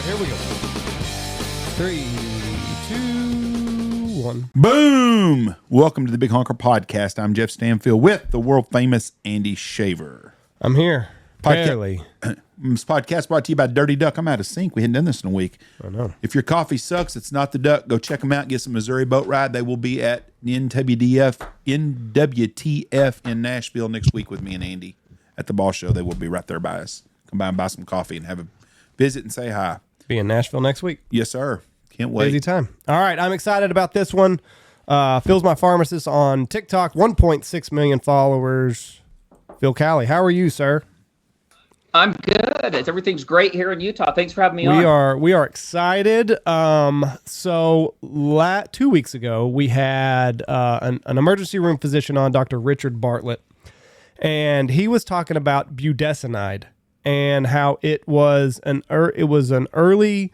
Here we go. 3, 2, 1. Boom! Welcome to the Big Honker Podcast. I'm Jeff Stanfield with the world famous Andy Shaver. I'm here. Barely. This podcast brought to you by Dirty Duck. I'm out of sync. We hadn't done this in a week. I know. If your coffee sucks, it's not the duck. Go check them out. Get some Missouri boat ride. They will be at NWTF in Nashville next week with me and Andy at the ball show. They will be right there by us. Come by and buy some coffee and have a visit and say hi. Be in Nashville next week. Yes, sir. Can't wait. Busy time. All right. I'm excited about this one. Phil's my pharmacist on TikTok. 1.6 million followers. Phil Cowley. How are you, sir? I'm good. Everything's great here in Utah. Thanks for having me on. We are excited. So 2 weeks ago, we had an emergency room physician on, Dr. Richard Bartlett, and he was talking about budesonide and how it was an early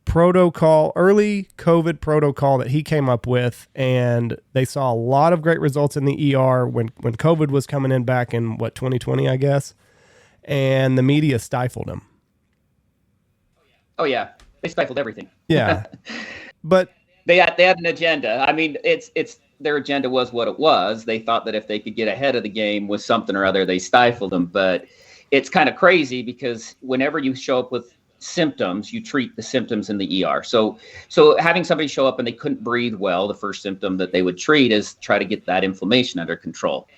COVID protocol that he came up with, and they saw a lot of great results in the ER when COVID was coming in back in 2020, I guess. And the media stifled him. Oh yeah, they stifled everything. Yeah, but they had an agenda. I mean, it's their agenda was what it was. They thought that if they could get ahead of the game with something or other, they stifled them. But it's kind of crazy because whenever you show up with symptoms, you treat the symptoms in the ER. So having somebody show up and they couldn't breathe well, the first symptom that they would treat is try to get that inflammation under control.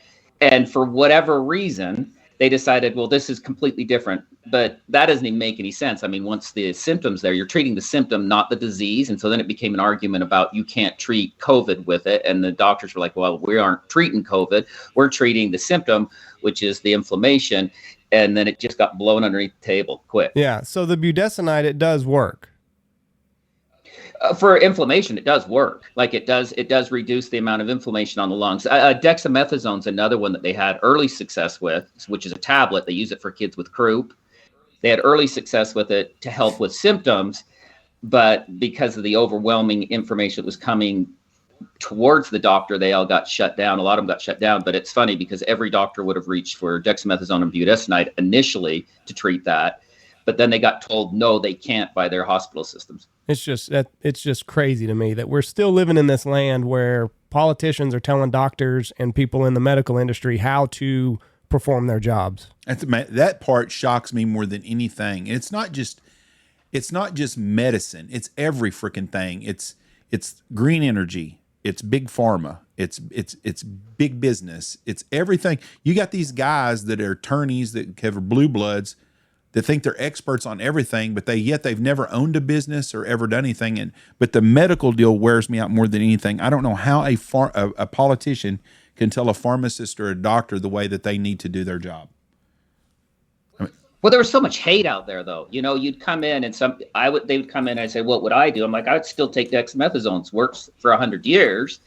And for whatever reason, they decided, well, this is completely different, but that doesn't even make any sense. I mean, once the symptom's there, you're treating the symptom, not the disease. And so then it became an argument about you can't treat COVID with it. And the doctors were like, well, we aren't treating COVID. We're treating the symptom, which is the inflammation. And then it just got blown underneath the table quick. Yeah. So the budesonide, it does work. For inflammation, it does work. Like it does reduce the amount of inflammation on the lungs. Dexamethasone is another one that they had early success with, which is a tablet. They use it for kids with croup. They had early success with it to help with symptoms, but because of the overwhelming information that was coming towards the doctor, they all got shut down. A lot of them got shut down, but it's funny because every doctor would have reached for dexamethasone and budesonide initially to treat that, but then they got told, no, they can't by their hospital systems. It's just crazy to me that we're still living in this land where politicians are telling doctors and people in the medical industry how to perform their jobs. That part shocks me more than anything. And it's not just medicine. It's every freaking thing. It's green energy. It's big pharma. It's big business. It's everything. You got these guys that are attorneys that have blue bloods that think they're experts on everything, but they've never owned a business or ever done anything. But the medical deal wears me out more than anything. I don't know how a politician can tell a pharmacist or a doctor the way that they need to do their job. Well, there was so much hate out there, though. You know, you'd come in and they would come in and I'd say, what would I do? I'm like, I'd still take dexamethasone. It works for 100 years.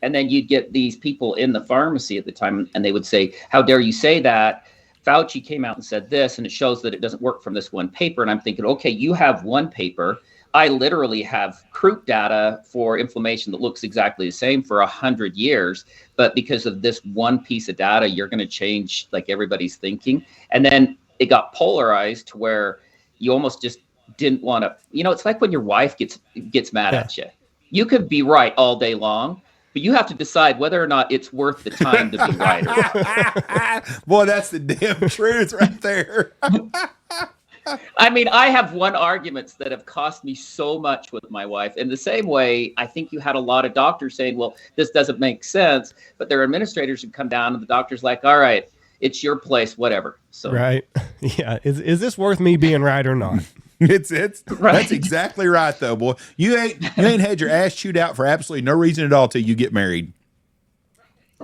And then you'd get these people in the pharmacy at the time, and they would say, how dare you say that? Fauci came out and said this, and it shows that it doesn't work from this one paper. And I'm thinking, okay, you have one paper. I literally have croup data for inflammation that looks exactly the same for 100 years. But because of this one piece of data, you're going to change like everybody's thinking. And then it got polarized to where you almost just didn't want to, it's like when your wife gets mad at you. You could be right all day long, but you have to decide whether or not it's worth the time to be right or not. Boy, that's the damn truth right there. I mean, I have won arguments that have cost me so much with my wife. In the same way, I think you had a lot of doctors saying, well, this doesn't make sense, but their administrators would come down and the doctor's like, all right, it's your place, whatever. So right. Yeah. Is this worth me being right or not? It's right. That's exactly right though, boy. You ain't had your ass chewed out for absolutely no reason at all till you get married.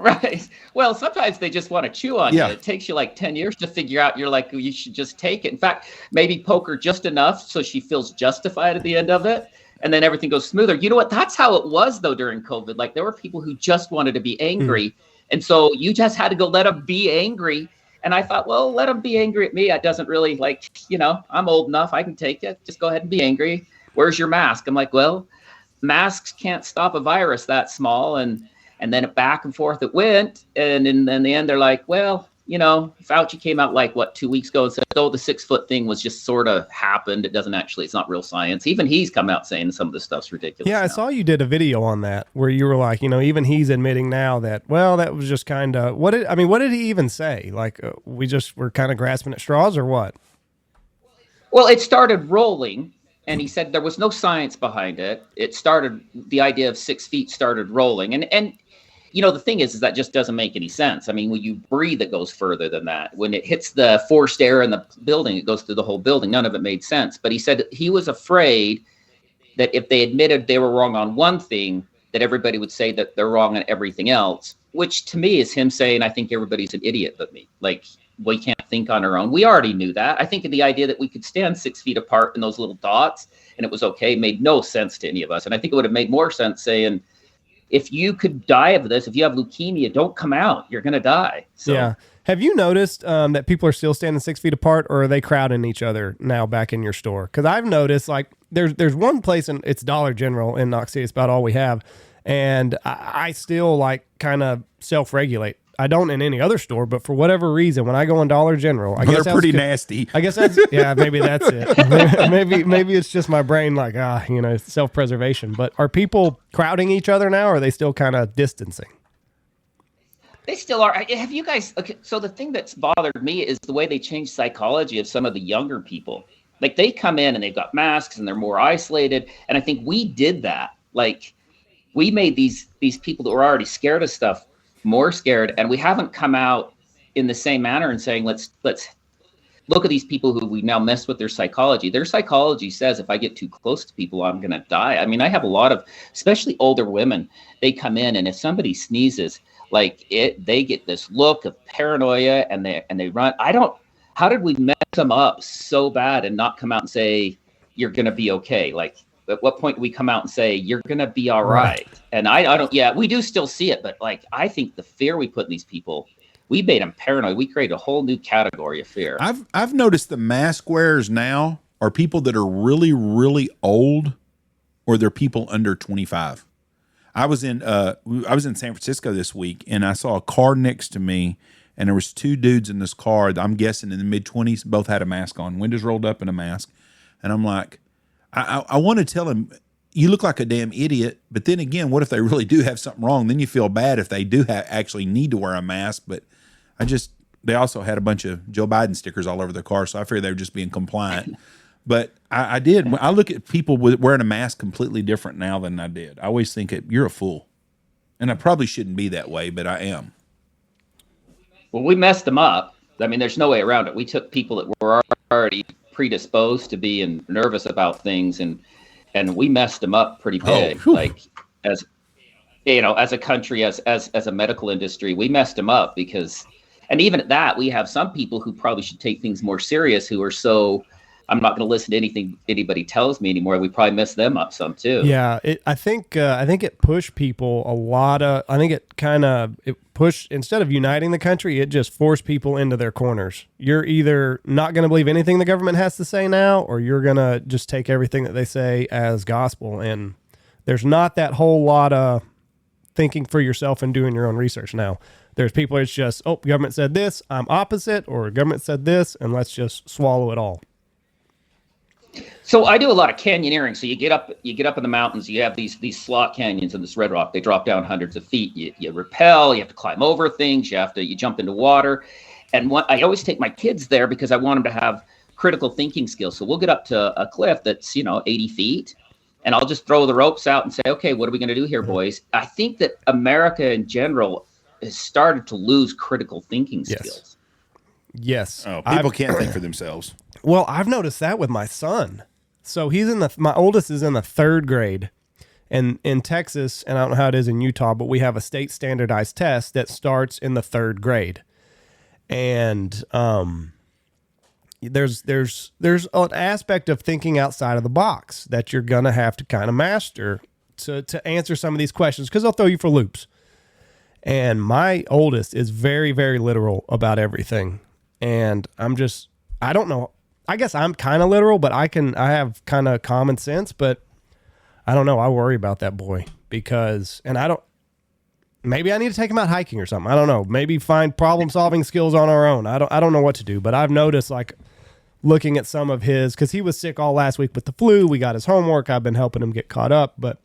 Right. Well, sometimes they just want to chew on Yeah. you. It takes you like 10 years to figure out. You're like, you should just take it. In fact, maybe poke her just enough so she feels justified at the end of it. And then everything goes smoother. You know what? That's how it was, though, during COVID. Like, there were people who just wanted to be angry. And so you just had to go let them be angry. And I thought, well, let them be angry at me. It doesn't really, like, I'm old enough. I can take it. Just go ahead and be angry. Where's your mask? I'm like, well, masks can't stop a virus that small. And then back and forth it went. And in the end, they're like, well, Fauci came out like, 2 weeks ago and said, oh, the 6-foot thing was just sort of happened. It doesn't actually, it's not real science. Even he's come out saying some of this stuff's ridiculous. Yeah, now. I saw you did a video on that where you were like, even he's admitting now that, well, that was just kind of, what did he even say? Like, we just were kind of grasping at straws or what? Well, it started rolling. And he said there was no science behind it. It started, the idea of 6 feet started rolling. And the thing is that just doesn't make any sense. I mean, when you breathe, it goes further than that. When it hits the forced air in the building, it goes through the whole building. None of it made sense. But he said he was afraid that if they admitted they were wrong on one thing, that everybody would say that they're wrong on everything else, which to me is him saying, I think everybody's an idiot but me. Like, we can't think on our own. We already knew that. I think the idea that we could stand 6 feet apart in those little dots and it was okay made no sense to any of us. And I think it would have made more sense saying, if you could die of this, if you have leukemia, don't come out. You're going to die. So, yeah. Have you noticed that people are still standing 6 feet apart, or are they crowding each other now back in your store? Because I've noticed, like, there's one place, and it's Dollar General in Knox City. It's about all we have. And I still, like, kind of self-regulate. I don't in any other store, but for whatever reason, when I go in Dollar General, I guess they're pretty nasty. I guess that's, yeah, maybe that's it. maybe it's just my brain, like, self-preservation. But are people crowding each other now, or are they still kind of distancing? They still are. Have you guys, okay, so the thing that's bothered me is the way they changed psychology of some of the younger people. Like, they come in and they've got masks and they're more isolated. And I think we did that. Like, we made these people that were already scared of stuff more scared, and we haven't come out in the same manner and saying, let's look at these people who we now mess with their psychology. Their psychology says if I get too close to people, I'm going to die. I mean, I have a lot of, especially older women, they come in and if somebody sneezes, like they get this look of paranoia and they run. How did we mess them up so bad and not come out and say, you're going to be okay? Like, at what point do we come out and say, you're going to be all right? And I don't, we do still see it, but like, I think the fear we put in these people, we made them paranoid. We created a whole new category of fear. I've noticed the mask wearers now are people that are really, really old, or they're people under 25. I was in San Francisco this week, and I saw a car next to me, and there was 2 dudes in this car, I'm guessing in the mid-20s, both had a mask on, windows rolled up and a mask. And I'm like, I want to tell him, you look like a damn idiot. But then again, what if they really do have something wrong? Then you feel bad if they do actually need to wear a mask. But they also had a bunch of Joe Biden stickers all over their car. So I figured they were just being compliant. But I did. I look at people wearing a mask completely different now than I did. I always think you're a fool. And I probably shouldn't be that way, but I am. Well, we messed them up. I mean, there's no way around it. We took people that were already predisposed to being nervous about things, and we messed them up pretty big. Like, as as a country, as a medical industry, we messed them up because, and even at that, we have some people who probably should take things more serious who are so, I'm not going to listen to anything anybody tells me anymore. We probably messed them up some too. Yeah, I think it pushed people a lot of. I think it pushed, instead of uniting the country, it just forced people into their corners. You're either not going to believe anything the government has to say now, or you're going to just take everything that they say as gospel. And there's not that whole lot of thinking for yourself and doing your own research now. There's people, it's just, government said this, I'm opposite, or government said this, and let's just swallow it all. So I do a lot of canyoneering. So you get up in the mountains, you have these slot canyons in this red rock. They drop down hundreds of feet. You rappel, you have to climb over things, you jump into water. And I always take my kids there because I want them to have critical thinking skills. So we'll get up to a cliff that's, 80 feet, and I'll just throw the ropes out and say, okay, what are we going to do here, boys? I think that America in general has started to lose critical thinking skills. Yes. Oh, people can't think for themselves. Well, I've noticed that with my son. So he's my oldest is in the 3rd grade, And in Texas, and I don't know how it is in Utah, but we have a state standardized test that starts in the 3rd grade. And there's an aspect of thinking outside of the box that you're going to have to kind of master to answer some of these questions, because they'll throw you for loops. And my oldest is very, very literal about everything. And I don't know. I guess I'm kind of literal, but I have kind of common sense, but I don't know. I worry about that boy maybe I need to take him out hiking or something. I don't know. Maybe find problem solving skills on our own. I don't know what to do, but I've noticed, like, looking at some of his, because he was sick all last week with the flu. We got his homework. I've been helping him get caught up, but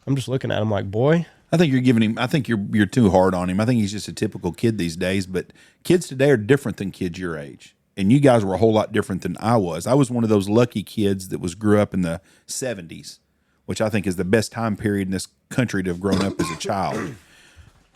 I'm just looking at him like, boy. I think you're too hard on him. I think he's just a typical kid these days, but kids today are different than kids your age. And you guys were a whole lot different than I was. I was one of those lucky kids that grew up in the 70s, which I think is the best time period in this country to have grown up as a child,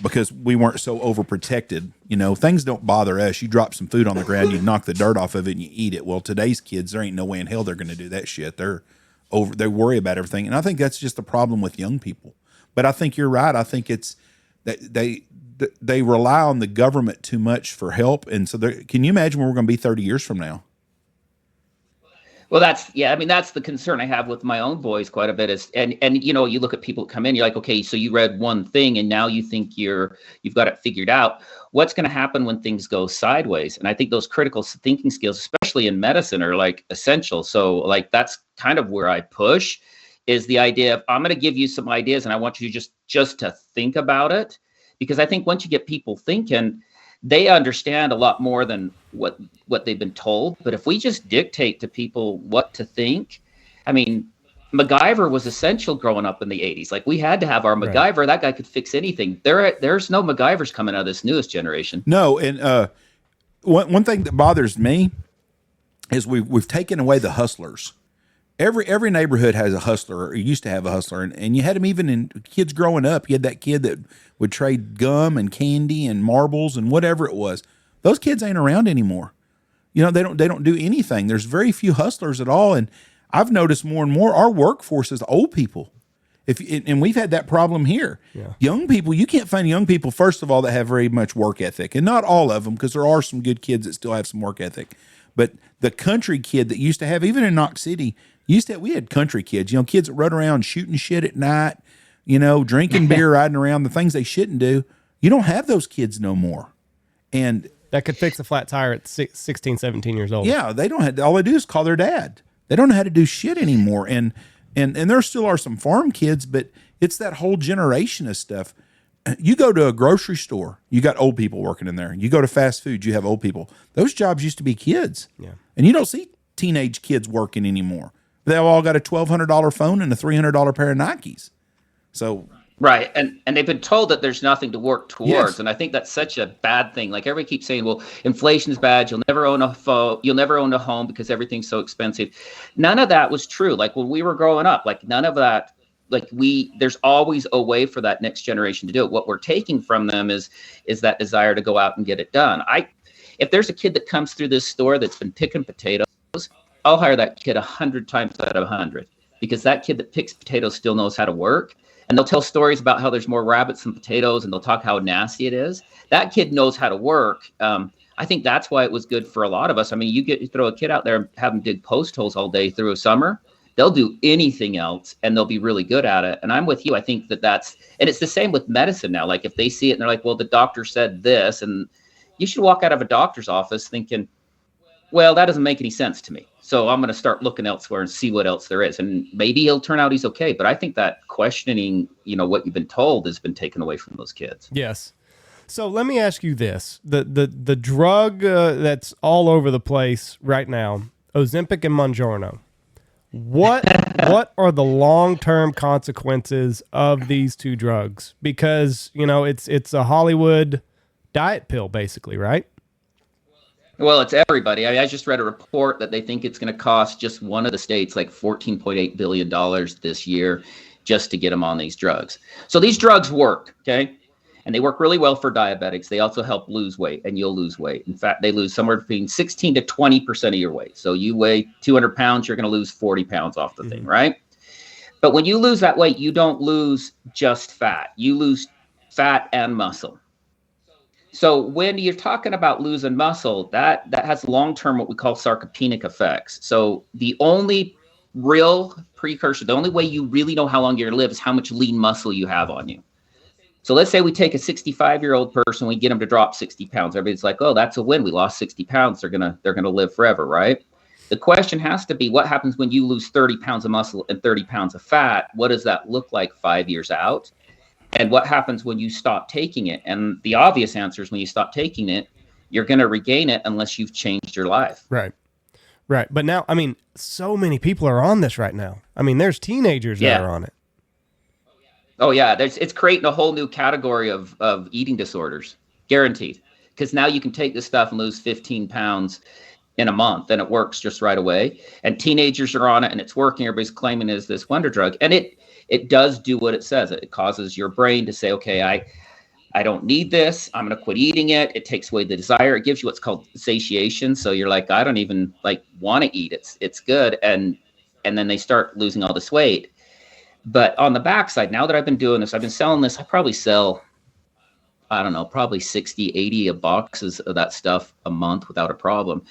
because we weren't so overprotected. You know, things don't bother us. You drop some food on the ground, you knock the dirt off of it, and you eat it. Well, today's kids, there ain't no way in hell they're going to do that shit. They worry about everything. And I think that's just the problem with young people. But I think you're right. I think it's that they rely on the government too much for help. And so can you imagine where we're going to be 30 years from now? Well, that's the concern I have with my own boys quite a bit is, and you know, you look at people that come in, you're like, okay, so you read one thing and now you think you've got it figured out. What's going to happen when things go sideways? And I think those critical thinking skills, especially in medicine, are like essential. So like, that's kind of where I push, is the idea of, I'm going to give you some ideas and I want you just to think about it. Because I think once you get people thinking, they understand a lot more than what they've been told. But if we just dictate to people what to think, I mean, MacGyver was essential growing up in the 80s. Like, we had to have our MacGyver. Right. That guy could fix anything. There's no MacGyvers coming out of this newest generation. No, and one thing that bothers me is we've taken away the hustlers. Every neighborhood has a hustler, or used to have a hustler, and you had them even in kids growing up. You had that kid that would trade gum and candy and marbles and whatever it was. Those kids ain't around anymore. You know, they don't do anything. There's very few hustlers at all, and I've noticed more and more our workforce is old people. And we've had that problem here. Yeah. Young people, you can't find young people, first of all, that have very much work ethic, and not all of them, because there are some good kids that still have some work ethic. But the country kid that used to have, even in Knox City, we had country kids, you know, kids that run around shooting shit at night, you know, drinking beer, riding around, the things they shouldn't do. You don't have those kids no more. And that could fix a flat tire at 16, 17 years old. Yeah, all they do is call their dad. They don't know how to do shit anymore. And there still are some farm kids, but it's that whole generation of stuff. You go to a grocery store, you got old people working in there. You go to fast food, you have old people. Those jobs used to be kids. Yeah. And you don't see teenage kids working anymore. They've all got a $1,200 phone and a $300 pair of Nikes. So right, and they've been told that there's nothing to work towards, yes. And I think that's such a bad thing. Like, everybody keeps saying, "Well, inflation's bad. You'll never own a phone. You'll never own a home because everything's so expensive." None of that was true. Like, when we were growing up, like, none of that. Like, there's always a way for that next generation to do it. What we're taking from them is that desire to go out and get it done. If there's a kid that comes through this store that's been picking potatoes, I'll hire that kid 100 times out of 100, because that kid that picks potatoes still knows how to work. And they'll tell stories about how there's more rabbits than potatoes, and they'll talk how nasty it is. That kid knows how to work. I think that's why it was good for a lot of us. I mean, you throw a kid out there and have them dig post holes all day through a summer, they'll do anything else and they'll be really good at it. And I'm with you. I think and it's the same with medicine now. Like, if they see it and they're like, well, the doctor said this, and you should walk out of a doctor's office thinking, well, that doesn't make any sense to me. So I'm going to start looking elsewhere and see what else there is. And maybe he'll turn out he's okay. But I think that questioning, you know, what you've been told has been taken away from those kids. Yes. So let me ask you this. The drug that's all over the place right now, Ozympic and Mounjaro. What are the long-term consequences of these two drugs? Because, you know, it's a Hollywood diet pill, basically, right? Well, it's everybody. I just read a report that they think it's going to cost just one of the states like $14.8 billion this year just to get them on these drugs. So these drugs work, okay? And they work really well for diabetics. They also help lose weight, and you'll lose weight. In fact, they lose somewhere between 16 to 20% of your weight. So you weigh 200 pounds, you're going to lose 40 pounds off the thing, right? But when you lose that weight, you don't lose just fat. You lose fat and muscle. So when you're talking about losing muscle, that has long-term what we call sarcopenic effects. So the only real precursor, the only way you really know how long you're going to live is how much lean muscle you have on you. So let's say we take a 65-year-old person, we get them to drop 60 pounds. Everybody's like, oh, that's a win. We lost 60 pounds. They're gonna live forever, right? The question has to be, what happens when you lose 30 pounds of muscle and 30 pounds of fat? What does that look like 5 years out? And what happens when you stop taking it? And the obvious answer is when you stop taking it, you're going to regain it unless you've changed your life. Right. Right. But now, I mean, so many people are on this right now. I mean, there's teenagers that are on it. Oh, yeah. It's creating a whole new category of eating disorders, guaranteed. Because now you can take this stuff and lose 15 pounds in a month, and it works just right away. And teenagers are on it, and it's working. Everybody's claiming it is this wonder drug. And it does do what it says. It causes your brain to say, okay, I don't need this. I'm going to quit eating it. It takes away the desire. It gives you what's called satiation. So you're like, I don't even want to eat. It's good. And then they start losing all this weight. But on the backside, now that I've been doing this, I've been selling this. I probably sell, I don't know, probably 60, 80 boxes of that stuff a month without a problem.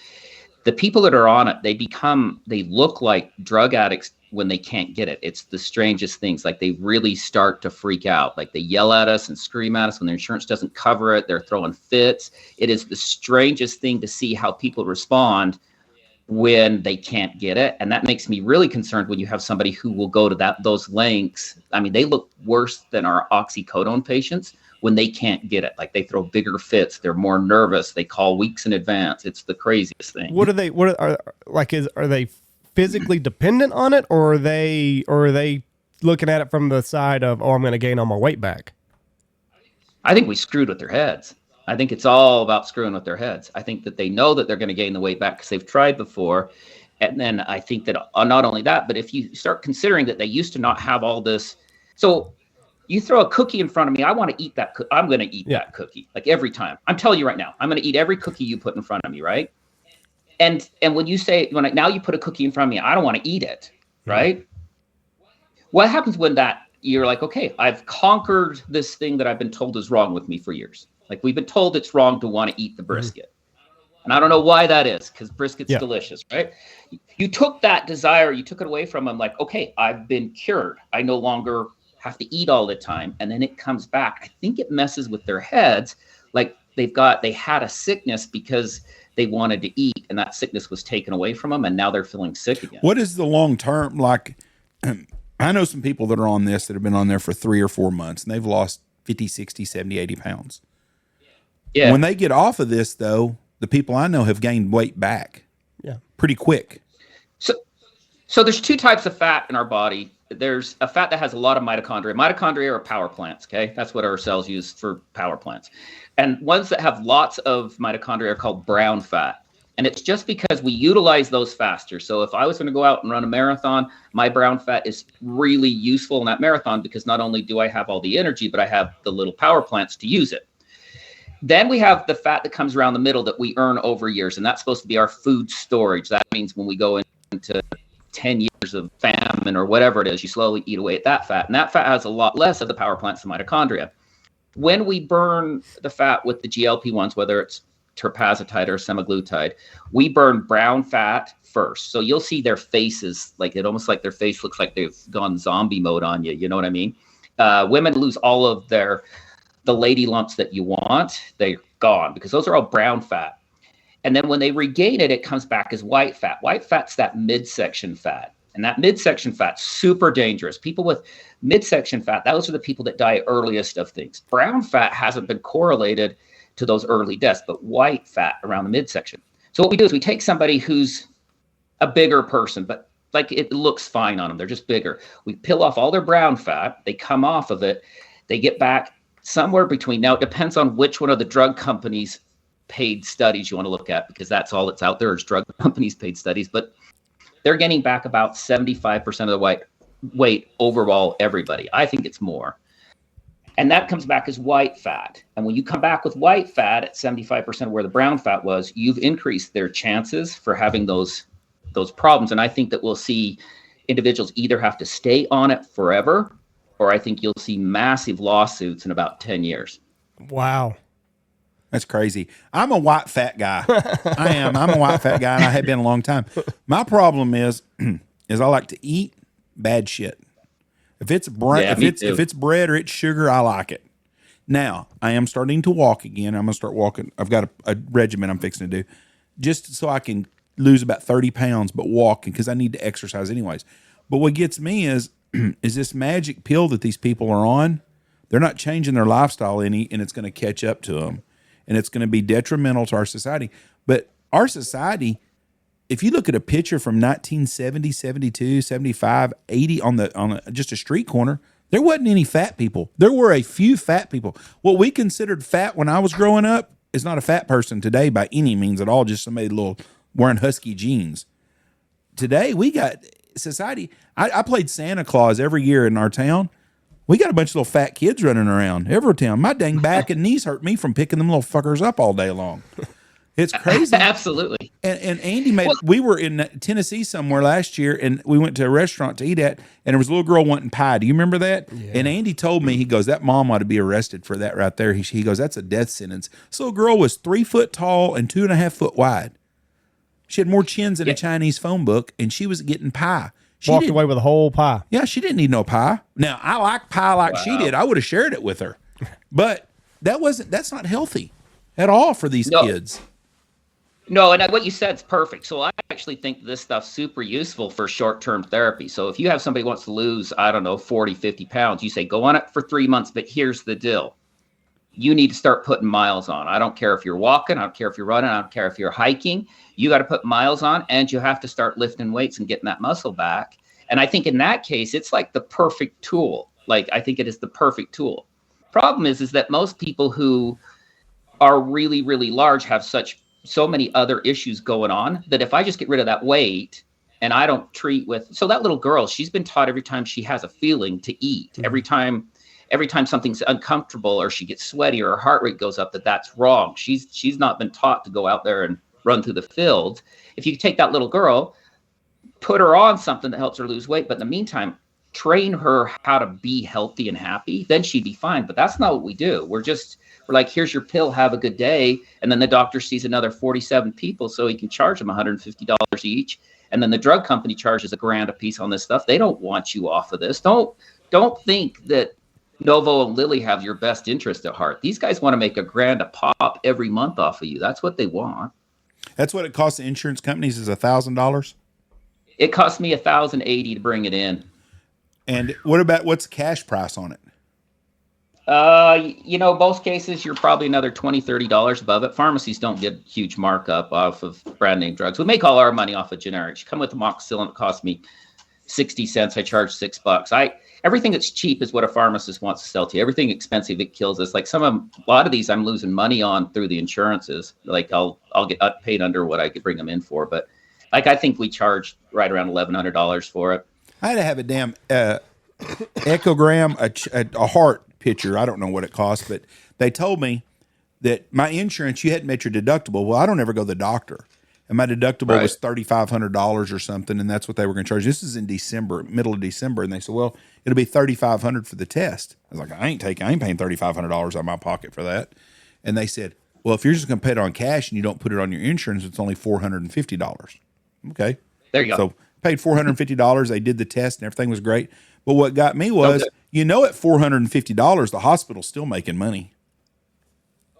The people that are on it, they look like drug addicts when they can't get it. It's the strangest things. Like, they really start to freak out. Like, they yell at us and scream at us when their insurance doesn't cover it. They're throwing fits. It is the strangest thing to see how people respond when they can't get it. And that makes me really concerned when you have somebody who will go to those lengths. I mean, they look worse than our oxycodone patients when they can't get it. Like, they throw bigger fits. They're more nervous. They call weeks in advance. It's the craziest thing. Are they physically dependent on it, or are they looking at it from the side of, oh, I'm going to gain all my weight back? I think we screwed with their heads. I think it's all about screwing with their heads. I think that they know that they're going to gain the weight back because they've tried before. And then I think that not only that, but if you start considering that they used to not have all this. So you throw a cookie in front of me, I want to eat that. I'm going to eat that cookie. Like, every time. I'm telling you right now, I'm going to eat every cookie you put in front of me, right? And when you say, now you put a cookie in front of me, I don't want to eat it, right? What happens when you're like, okay, I've conquered this thing that I've been told is wrong with me for years. Like, we've been told it's wrong to want to eat the brisket. And I don't know why that is, because brisket's delicious, right? You took that desire, you took it away from them. Like, okay, I've been cured. I no longer have to eat all the time. And then it comes back. I think it messes with their heads. Like, they had a sickness because they wanted to eat, and that sickness was taken away from them, and now they're feeling sick again. What is the long term? Like, I know some people that are on this that have been on there for 3 or 4 months, and they've lost 50, 60, 70, 80 pounds. Yeah. When they get off of this, though, the people I know have gained weight back. Yeah. Pretty quick. So there's two types of fat in our body. There's a fat that has a lot of mitochondria. Mitochondria are power plants, okay? That's what our cells use for power plants. And ones that have lots of mitochondria are called brown fat. And it's just because we utilize those faster. So if I was going to go out and run a marathon, my brown fat is really useful in that marathon because not only do I have all the energy, but I have the little power plants to use it. Then we have the fat that comes around the middle that we earn over years, and that's supposed to be our food storage. That means when we go into 10 years of famine or whatever it is, you slowly eat away at that fat. And that fat has a lot less of the power plants than mitochondria. When we burn the fat with the GLP-1s, whether it's tirzepatide or semaglutide, we burn brown fat first. So you'll see their faces, like it almost like their face looks like they've gone zombie mode on you. You know what I mean? Women lose all of the lady lumps that you want. They're gone because those are all brown fat. And then when they regain it, it comes back as white fat. White fat's that midsection fat. And that midsection fat's super dangerous. People with midsection fat, those are the people that die earliest of things. Brown fat hasn't been correlated to those early deaths, but white fat around the midsection. So what we do is we take somebody who's a bigger person, but like it looks fine on them. They're just bigger. We peel off all their brown fat. They come off of it. They get back somewhere between. Now, it depends on which one of the drug companies' paid studies you want to look at, because that's all that's out there is drug companies' paid studies. But they're getting back about 75% of the weight overall, everybody. I think it's more. And that comes back as white fat. And when you come back with white fat at 75% of where the brown fat was, you've increased their chances for having those problems. And I think that we'll see individuals either have to stay on it forever, or I think you'll see massive lawsuits in about 10 years. Wow. That's crazy. I'm a white fat guy. I am. I'm a white fat guy, and I have been a long time. My problem is I like to eat bad shit. If it's if it's bread or it's sugar, I like it. Now I am starting to walk again. I'm gonna start walking. I've got a regimen I'm fixing to do, just so I can lose about 30 pounds, but walking because I need to exercise anyways. But what gets me is this magic pill that these people are on. They're not changing their lifestyle any, and it's going to catch up to them. And it's going to be detrimental to our society. But our society, if you look at a picture from 1970, 72, 75, 80 on just a street corner, there wasn't any fat people. There were a few fat people. What we considered fat when I was growing up is not a fat person today by any means at all, just somebody wearing husky jeans. Today, we got society. I played Santa Claus every year in our town. We got a bunch of little fat kids running around every town. My dang back and knees hurt me from picking them little fuckers up all day long. It's crazy. Absolutely. And Andy we were in Tennessee somewhere last year, and we went to a restaurant to eat at, and there was a little girl wanting pie. Do you remember that? Yeah. And Andy told me, he goes, that mom ought to be arrested for that right there. He goes, that's a death sentence. This little girl was 3 foot tall and 2.5 foot wide. She had more chins than a Chinese phone book, and she was getting pie. She walked away with a whole pie. Yeah, she didn't need no pie. Now, I like pie like she did. I would have shared it with her. But that's not healthy at all for these kids. No, and what you said is perfect. So I actually think this stuff's super useful for short-term therapy. So if you have somebody who wants to lose, 40, 50 pounds, you say, go on it for 3 months, but here's the deal. You need to start putting miles on. I don't care if you're walking. I don't care if you're running. I don't care if you're hiking. You got to put miles on, and you have to start lifting weights and getting that muscle back. And I think in that case, it's like the perfect tool. Like, I think it is the perfect tool. Problem is that most people who are really, really large have so many other issues going on that if I just get rid of that weight and I don't treat so that little girl, she's been taught every time she has a feeling to eat, every time something's uncomfortable or she gets sweaty or her heart rate goes up, that's wrong. She's not been taught to go out there and run through the field. If you take that little girl, put her on something that helps her lose weight, but in the meantime, train her how to be healthy and happy, then she'd be fine. But that's not what we do. We're like, here's your pill, have a good day. And then the doctor sees another 47 people, so he can charge them $150 each. And then the drug company charges $1,000 a piece on this stuff. They don't want you off of this. Don't think that Novo and Lilly have your best interest at heart. These guys want to make $1,000 a pop every month off of you. That's what they want. That's what it costs the insurance companies is $1,000. It cost me $1,080 to bring it in. And what's the cash price on it? Most cases you're probably another $20, $30 above it. Pharmacies don't get huge markup off of brand name drugs. We make all our money off of generics. You come with amoxicillin, it costs me 60 cents. I charge $6. Everything that's cheap is what a pharmacist wants to sell to you. Everything expensive, it kills us. Like a lot of these I'm losing money on through the insurances. Like I'll get paid under what I could bring them in for. But like, I think we charge right around $1,100 for it. I had to have a damn echogram, a heart picture. I don't know what it costs, but they told me that my insurance, you hadn't met your deductible. Well, I don't ever go to the doctor. And my deductible was $3,500 or something, and that's what they were going to charge. This is in December, middle of December, and they said, well, it'll be $3,500 for the test. I was like, I ain't paying $3,500 out of my pocket for that. And they said, well, if you're just going to pay it on cash and you don't put it on your insurance, it's only $450. Okay. There you go. So paid $450. They did the test and everything was great. But what got me was, at $450, the hospital's still making money.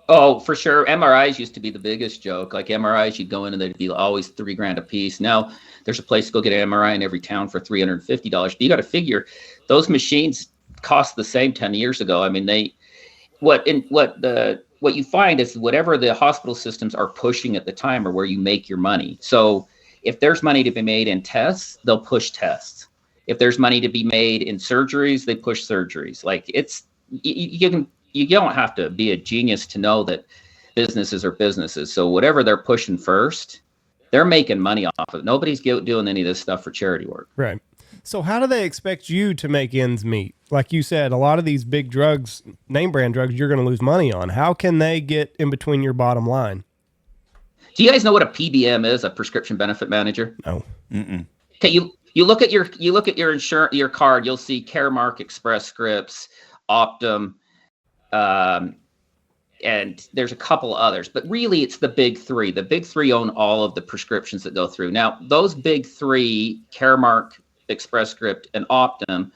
Oh, for sure. MRIs used to be the biggest joke. Like MRIs, you'd go in and they'd be always $3,000 a piece. Now there's a place to go get an MRI in every town for $350. But you got to figure those machines cost the same 10 years ago. I mean, what you find is whatever the hospital systems are pushing at the time are where you make your money. So if there's money to be made in tests, they'll push tests. If there's money to be made in surgeries, they push surgeries. Like you don't have to be a genius to know that businesses are businesses. So whatever they're pushing first, they're making money off of it. Nobody's doing any of this stuff for charity work. Right. So how do they expect you to make ends meet? Like you said, a lot of these big drugs, name brand drugs, you're going to lose money on. How can they get in between your bottom line? Do you guys know what a PBM is, a prescription benefit manager? No. Mm-mm. Okay, You look at your insurance, your card, you'll see Caremark, Express Scripts, Optum, and there's a couple others, but really it's the big three. The big three own all of the prescriptions that go through. Now, those big three, Caremark, Express Script, and Optum,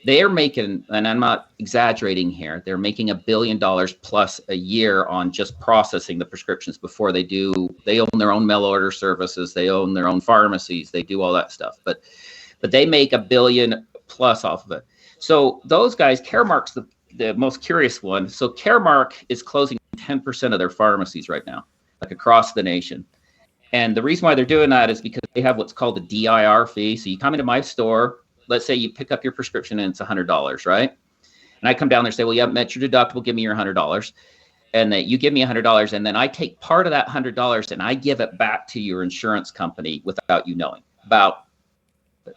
they are making, and I'm not exaggerating here, they're making $1 billion plus a year on just processing the prescriptions before they own their own mail order services, they own their own pharmacies, they do all that stuff. But they make $1 billion plus off of it. So those guys, Caremark's the most curious one. So Caremark is closing 10% of their pharmacies right now, like across the nation. And the reason why they're doing that is because they have what's called a DIR fee. So you come into my store, let's say you pick up your prescription and it's $100, right? And I come down there and say, well, you haven't met your deductible, give me your $100. And that you give me $100, and then I take part of that $100 and I give it back to your insurance company without you knowing. About,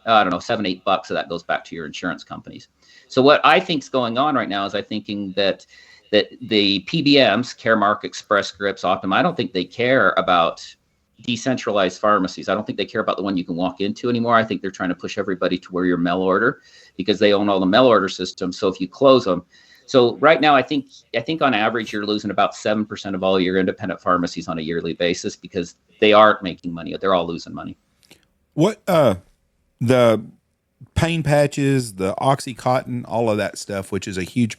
I don't know, $7-8 of that goes back to your insurance companies. So what I think is going on right now is I'm thinking that the PBMs, Caremark, Express Scripts, Optum, I don't think they care about decentralized pharmacies. I don't think they care about the one you can walk into anymore. I think they're trying to push everybody to where your mail order, because they own all the mail order systems. So if you close them, so right now I think on average you're losing about 7% of all your independent pharmacies on a yearly basis because they aren't making money. They're all losing money. What the pain patches, the Oxycontin, all of that stuff, which is a huge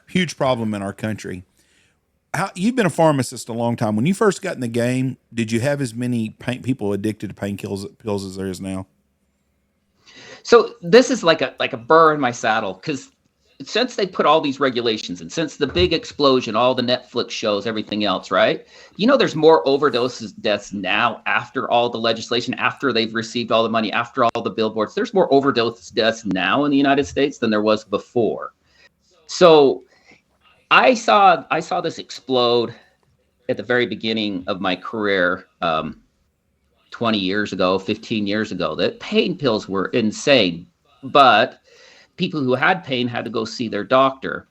huge problem in our country. You've been a pharmacist a long time. When you first got in the game, did you have as many people addicted to pills as there is now? So this is like a burr in my saddle, because since they put all these regulations and since the big explosion, all the Netflix shows, everything else, right? You know, there's more overdoses deaths now after all the legislation, after they've received all the money, after all the billboards. There's more overdose deaths now in the United States than there was before. So I saw this explode at the very beginning of my career, 20 years ago, 15 years ago, that pain pills were insane, but people who had pain had to go see their doctor.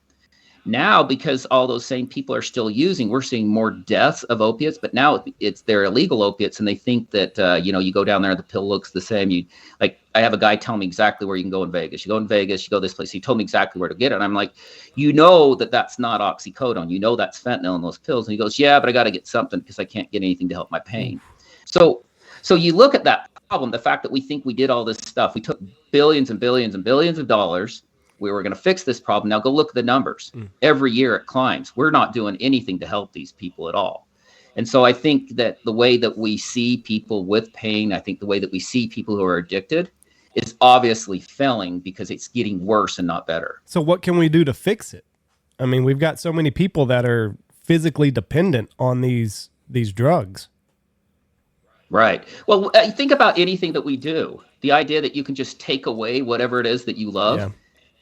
Now, because all those same people are still using, we're seeing more deaths of opiates, but now they're illegal opiates, and they think that, you go down there, the pill looks the same. I have a guy telling me exactly where you can go in Vegas. You go in Vegas, you go this place. He told me exactly where to get it. And I'm like, that's not oxycodone. That's fentanyl in those pills. And he goes, yeah, but I got to get something because I can't get anything to help my pain. So you look at that problem, the fact that we think we did all this stuff. We took billions and billions and billions of dollars. We were going to fix this problem. Now go look at the numbers. Every year it climbs. We're not doing anything to help these people at all. And so I think that the way that we see people with pain, I think the way that we see people who are addicted is obviously failing because it's getting worse and not better. So what can we do to fix it? I mean, we've got so many people that are physically dependent on these drugs. Right. Well, think about anything that we do. The idea that you can just take away whatever it is that you love. Yeah.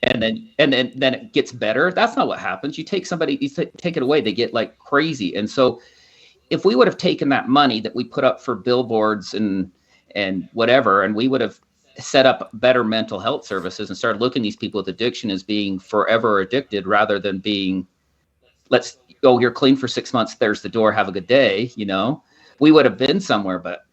And then it gets better. That's not what happens. You take take it away, they get like crazy. And so if we would have taken that money that we put up for billboards and whatever, and we would have set up better mental health services and started looking at these people with addiction as being forever addicted rather than being, let's go, you're clean for 6 months, there's the door, have a good day, we would have been somewhere, but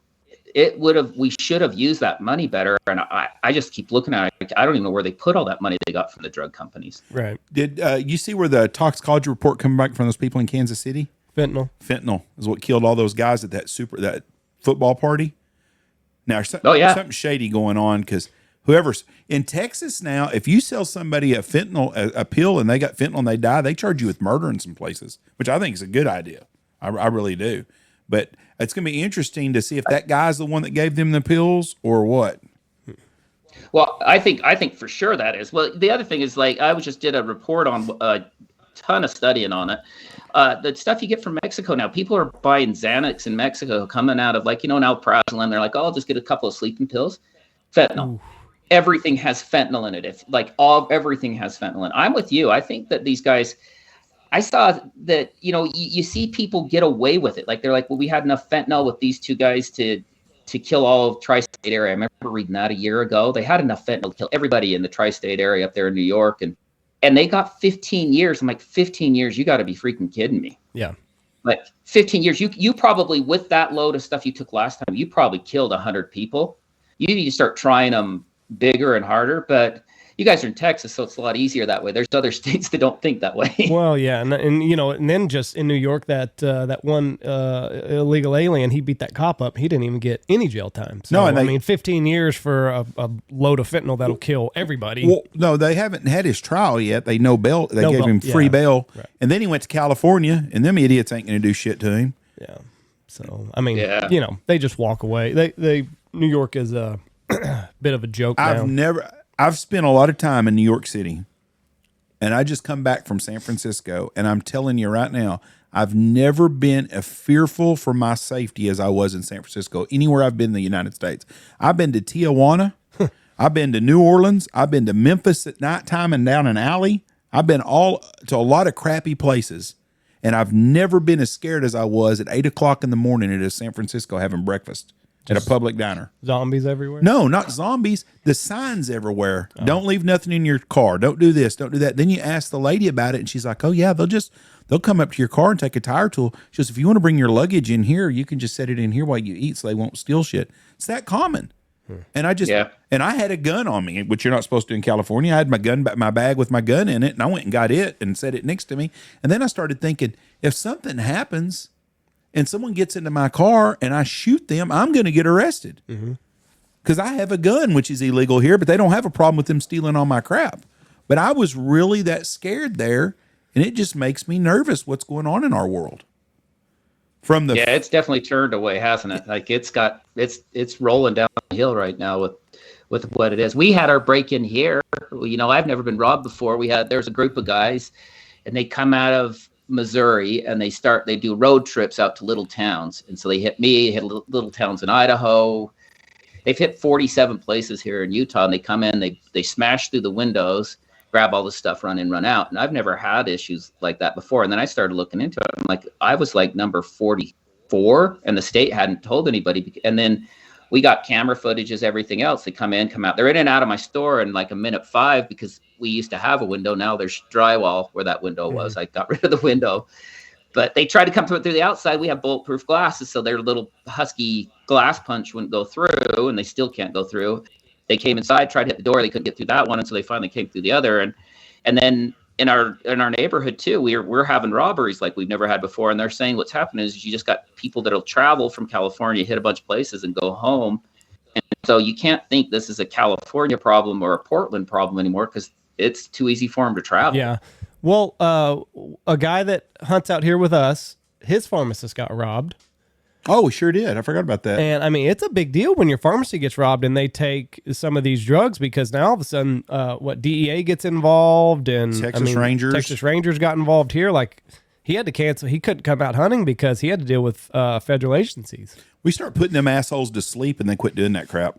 we should have used that money better. And I just keep looking at it. I don't even know where they put all that money they got from the drug companies. Right. Did you see where the toxicology report coming back from those people in Kansas City? Fentanyl is what killed all those guys at that football party. Now, something shady going on, because whoever's in Texas now, if you sell somebody a pill and they got fentanyl and they die, they charge you with murder in some places, which I think is a good idea. I really do. But it's going to be interesting to see if that guy's the one that gave them the pills or what. Well, I think for sure that is. Well, the other thing is, I just did a report on a ton of studying on it. The stuff you get from Mexico now, people are buying Xanax in Mexico coming out of alprazolam. They're like, oh, I'll just get a couple of sleeping pills. Fentanyl. Ooh. Everything has fentanyl in it. Everything has fentanyl in it. I'm with you. I think that these guys, I saw that, you see people get away with it. They're like, well, we had enough fentanyl with these two guys to kill all of tri-state area. I remember reading that a year ago. They had enough fentanyl to kill everybody in the tri-state area up there in New York. And they got 15 years. I'm like, 15 years? You got to be freaking kidding me. Yeah. 15 years. You probably, with that load of stuff you took last time, you probably killed 100 people. You need to start trying them bigger and harder. But you guys are in Texas, so it's a lot easier that way. There's other states that don't think that way. Well, yeah, and you know, and then just in New York, that one illegal alien, he beat that cop up. He didn't even get any jail time. So, No, and I mean, 15 years for a load of fentanyl that'll kill everybody. Well, no, they haven't had his trial yet. They no bail. They gave him free bail, right. And then he went to California, and them idiots ain't going to do shit to him. Yeah. So I mean, you know, they just walk away. They New York is a bit of a joke now. I've spent a lot of time in New York City, and I just come back from San Francisco, and I'm telling you right now, I've never been as fearful for my safety as I was in San Francisco, anywhere I've been in the United States. I've been to Tijuana. I've been to New Orleans. I've been to Memphis at nighttime and down an alley. I've been to a lot of crappy places, and I've never been as scared as I was at 8 o'clock in the morning at a San Francisco having breakfast. At a public diner. Zombies everywhere? No, not zombies. The signs everywhere. Oh. Don't leave nothing in your car. Don't do this. Don't do that. Then you ask the lady about it, and she's like, oh, yeah, they'll come up to your car and take a tire tool. She goes, if you want to bring your luggage in here, you can just set it in here while you eat so they won't steal shit. It's that common. And I had a gun on me, which you're not supposed to in California. I had my bag with my gun in it, and I went and got it and set it next to me. And then I started thinking, if something happens and someone gets into my car and I shoot them, I'm going to get arrested. Because I have a gun, which is illegal here, but they don't have a problem with them stealing all my crap. But I was really that scared there, and it just makes me nervous what's going on in our world. It's definitely turned away, hasn't it? Like it's rolling downhill right now with what it is. We had our break in here. You know, I've never been robbed before. There's a group of guys, and they come out of Missouri, and they do road trips out to little towns. And so they hit little towns in Idaho. They've hit 47 places here in Utah, and they come in, they smash through the windows, grab all the stuff, run in, run out. And I've never had issues like that before. And then I started looking into it. I'm like, I was like number 44, and the state hadn't told anybody. And then we got camera footages, everything else. They come out. They're in and out of my store in like a minute 5 because we used to have a window. Now there's drywall where that window was. I got rid of the window. But they tried to come through the outside. We have bulletproof glasses, so their little husky glass punch wouldn't go through, and they still can't go through. They came inside, tried to hit the door. They couldn't get through that one, and so they finally came through the other. And then in our neighborhood too, we're having robberies like we've never had before. And they're saying what's happening is you just got people that'll travel from California, hit a bunch of places, and go home. And so you can't think this is a California problem or a Portland problem anymore because it's too easy for them to travel. Yeah. Well, a guy that hunts out here with us, his pharmacist got robbed. Oh, we sure did. I forgot about that. And I mean, it's a big deal when your pharmacy gets robbed and they take some of these drugs because now all of a sudden, DEA gets involved and Texas Rangers got involved here. Like he had to cancel. He couldn't come out hunting because he had to deal with federal agencies. We start putting them assholes to sleep and they quit doing that crap.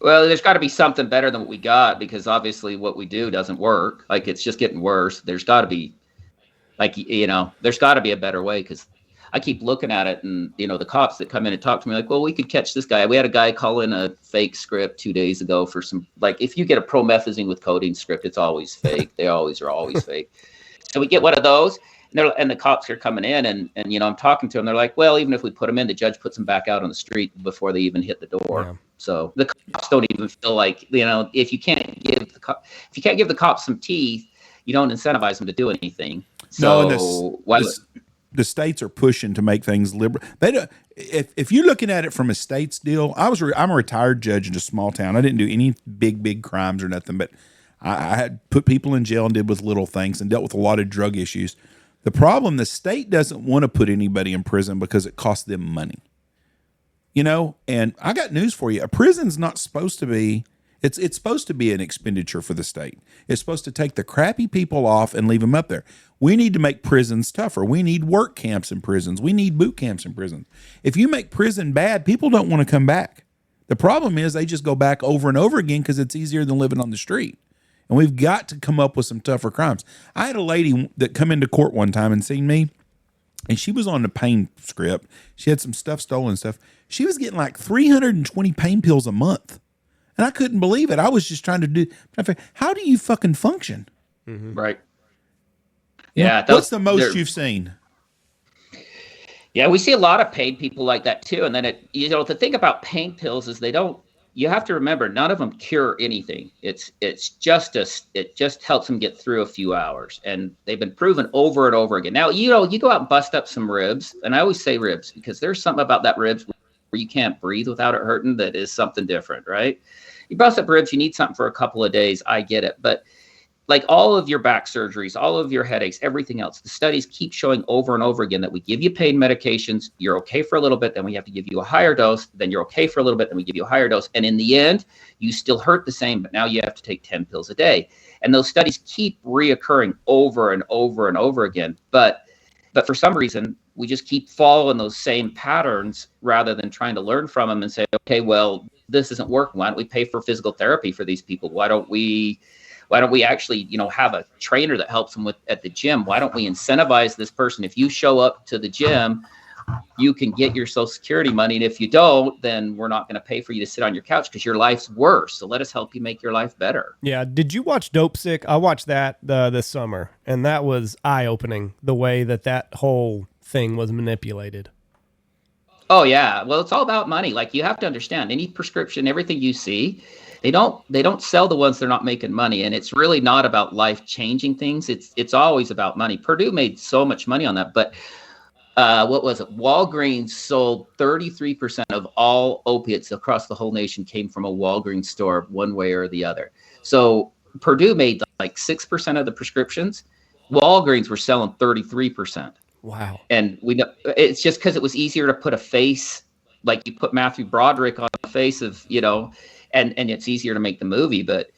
Well, there's got to be something better than what we got because obviously what we do doesn't work. Like it's just getting worse. There's got to be, there's got to be a better way because I keep looking at it and, the cops that come in and talk to me like, well, we could catch this guy. We had a guy call in a fake script 2 days ago for some, like if you get a promethazine with codeine script, it's always fake. They always fake. So we get one of those. And the cops are coming in and I'm talking to them. They're like, well, even if we put them in, the judge puts them back out on the street before they even hit the door. Yeah. So the cops don't even feel like, if you can't give the cops some teeth, you don't incentivize them to do anything. So the states are pushing to make things liberal. They don't, if you're looking at it from a state's deal, I'm a retired judge in a small town. I didn't do any big crimes or nothing, but I had put people in jail and did with little things and dealt with a lot of drug issues. The problem, the state doesn't want to put anybody in prison because it costs them money. And I got news for you. A prison's not supposed to be, it's supposed to be an expenditure for the state. It's supposed to take the crappy people off and leave them up there. We need to make prisons tougher. We need work camps in prisons. We need boot camps in prisons. If you make prison bad, people don't want to come back. The problem is they just go back over and over again because it's easier than living on the street. And we've got to come up with some tougher crimes. I had a lady that come into court one time and seen me, and she was on the pain script. She had some stuff stolen stuff. She was getting like 320 pain pills a month. And I couldn't believe it. I was just trying to do, how do you fucking function? Mm-hmm. Right. Yeah. What's the most you've seen? Yeah, we see a lot of pain people like that too. And then the thing about pain pills is you have to remember, none of them cure anything. It just helps them get through a few hours. And they've been proven over and over again. Now, you go out and bust up some ribs. And I always say ribs because there's something about that ribs where you can't breathe without it hurting that is something different, right? You bust up ribs, you need something for a couple of days. I get it. But like all of your back surgeries, all of your headaches, everything else, the studies keep showing over and over again that we give you pain medications, you're okay for a little bit, then we have to give you a higher dose, then you're okay for a little bit, then we give you a higher dose. And in the end, you still hurt the same, but now you have to take 10 pills a day. And those studies keep reoccurring over and over and over again. But for some reason, we just keep following those same patterns rather than trying to learn from them and say, okay, well, this isn't working. Why don't we pay for physical therapy for these people? Why don't we actually, have a trainer that helps them at the gym? Why don't we incentivize this person? If you show up to the gym, you can get your Social Security money. And if you don't, then we're not going to pay for you to sit on your couch because your life's worse. So let us help you make your life better. Yeah. Did you watch Dope Sick? I watched that this summer, and that was eye-opening, the way that whole thing was manipulated. Oh, yeah. Well, it's all about money. Like, you have to understand, any prescription, everything you see, they don't sell the ones they're not making money. And it's really not about life-changing things. It's always about money. Purdue made so much money on that. But what was it? Walgreens sold 33% of all opiates across the whole nation came from a Walgreens store one way or the other. So Purdue made like 6% of the prescriptions. Walgreens were selling 33%. Wow. And we know it's just because it was easier to put a face, like you put Matthew Broderick on the face of, and it's easier to make the movie. But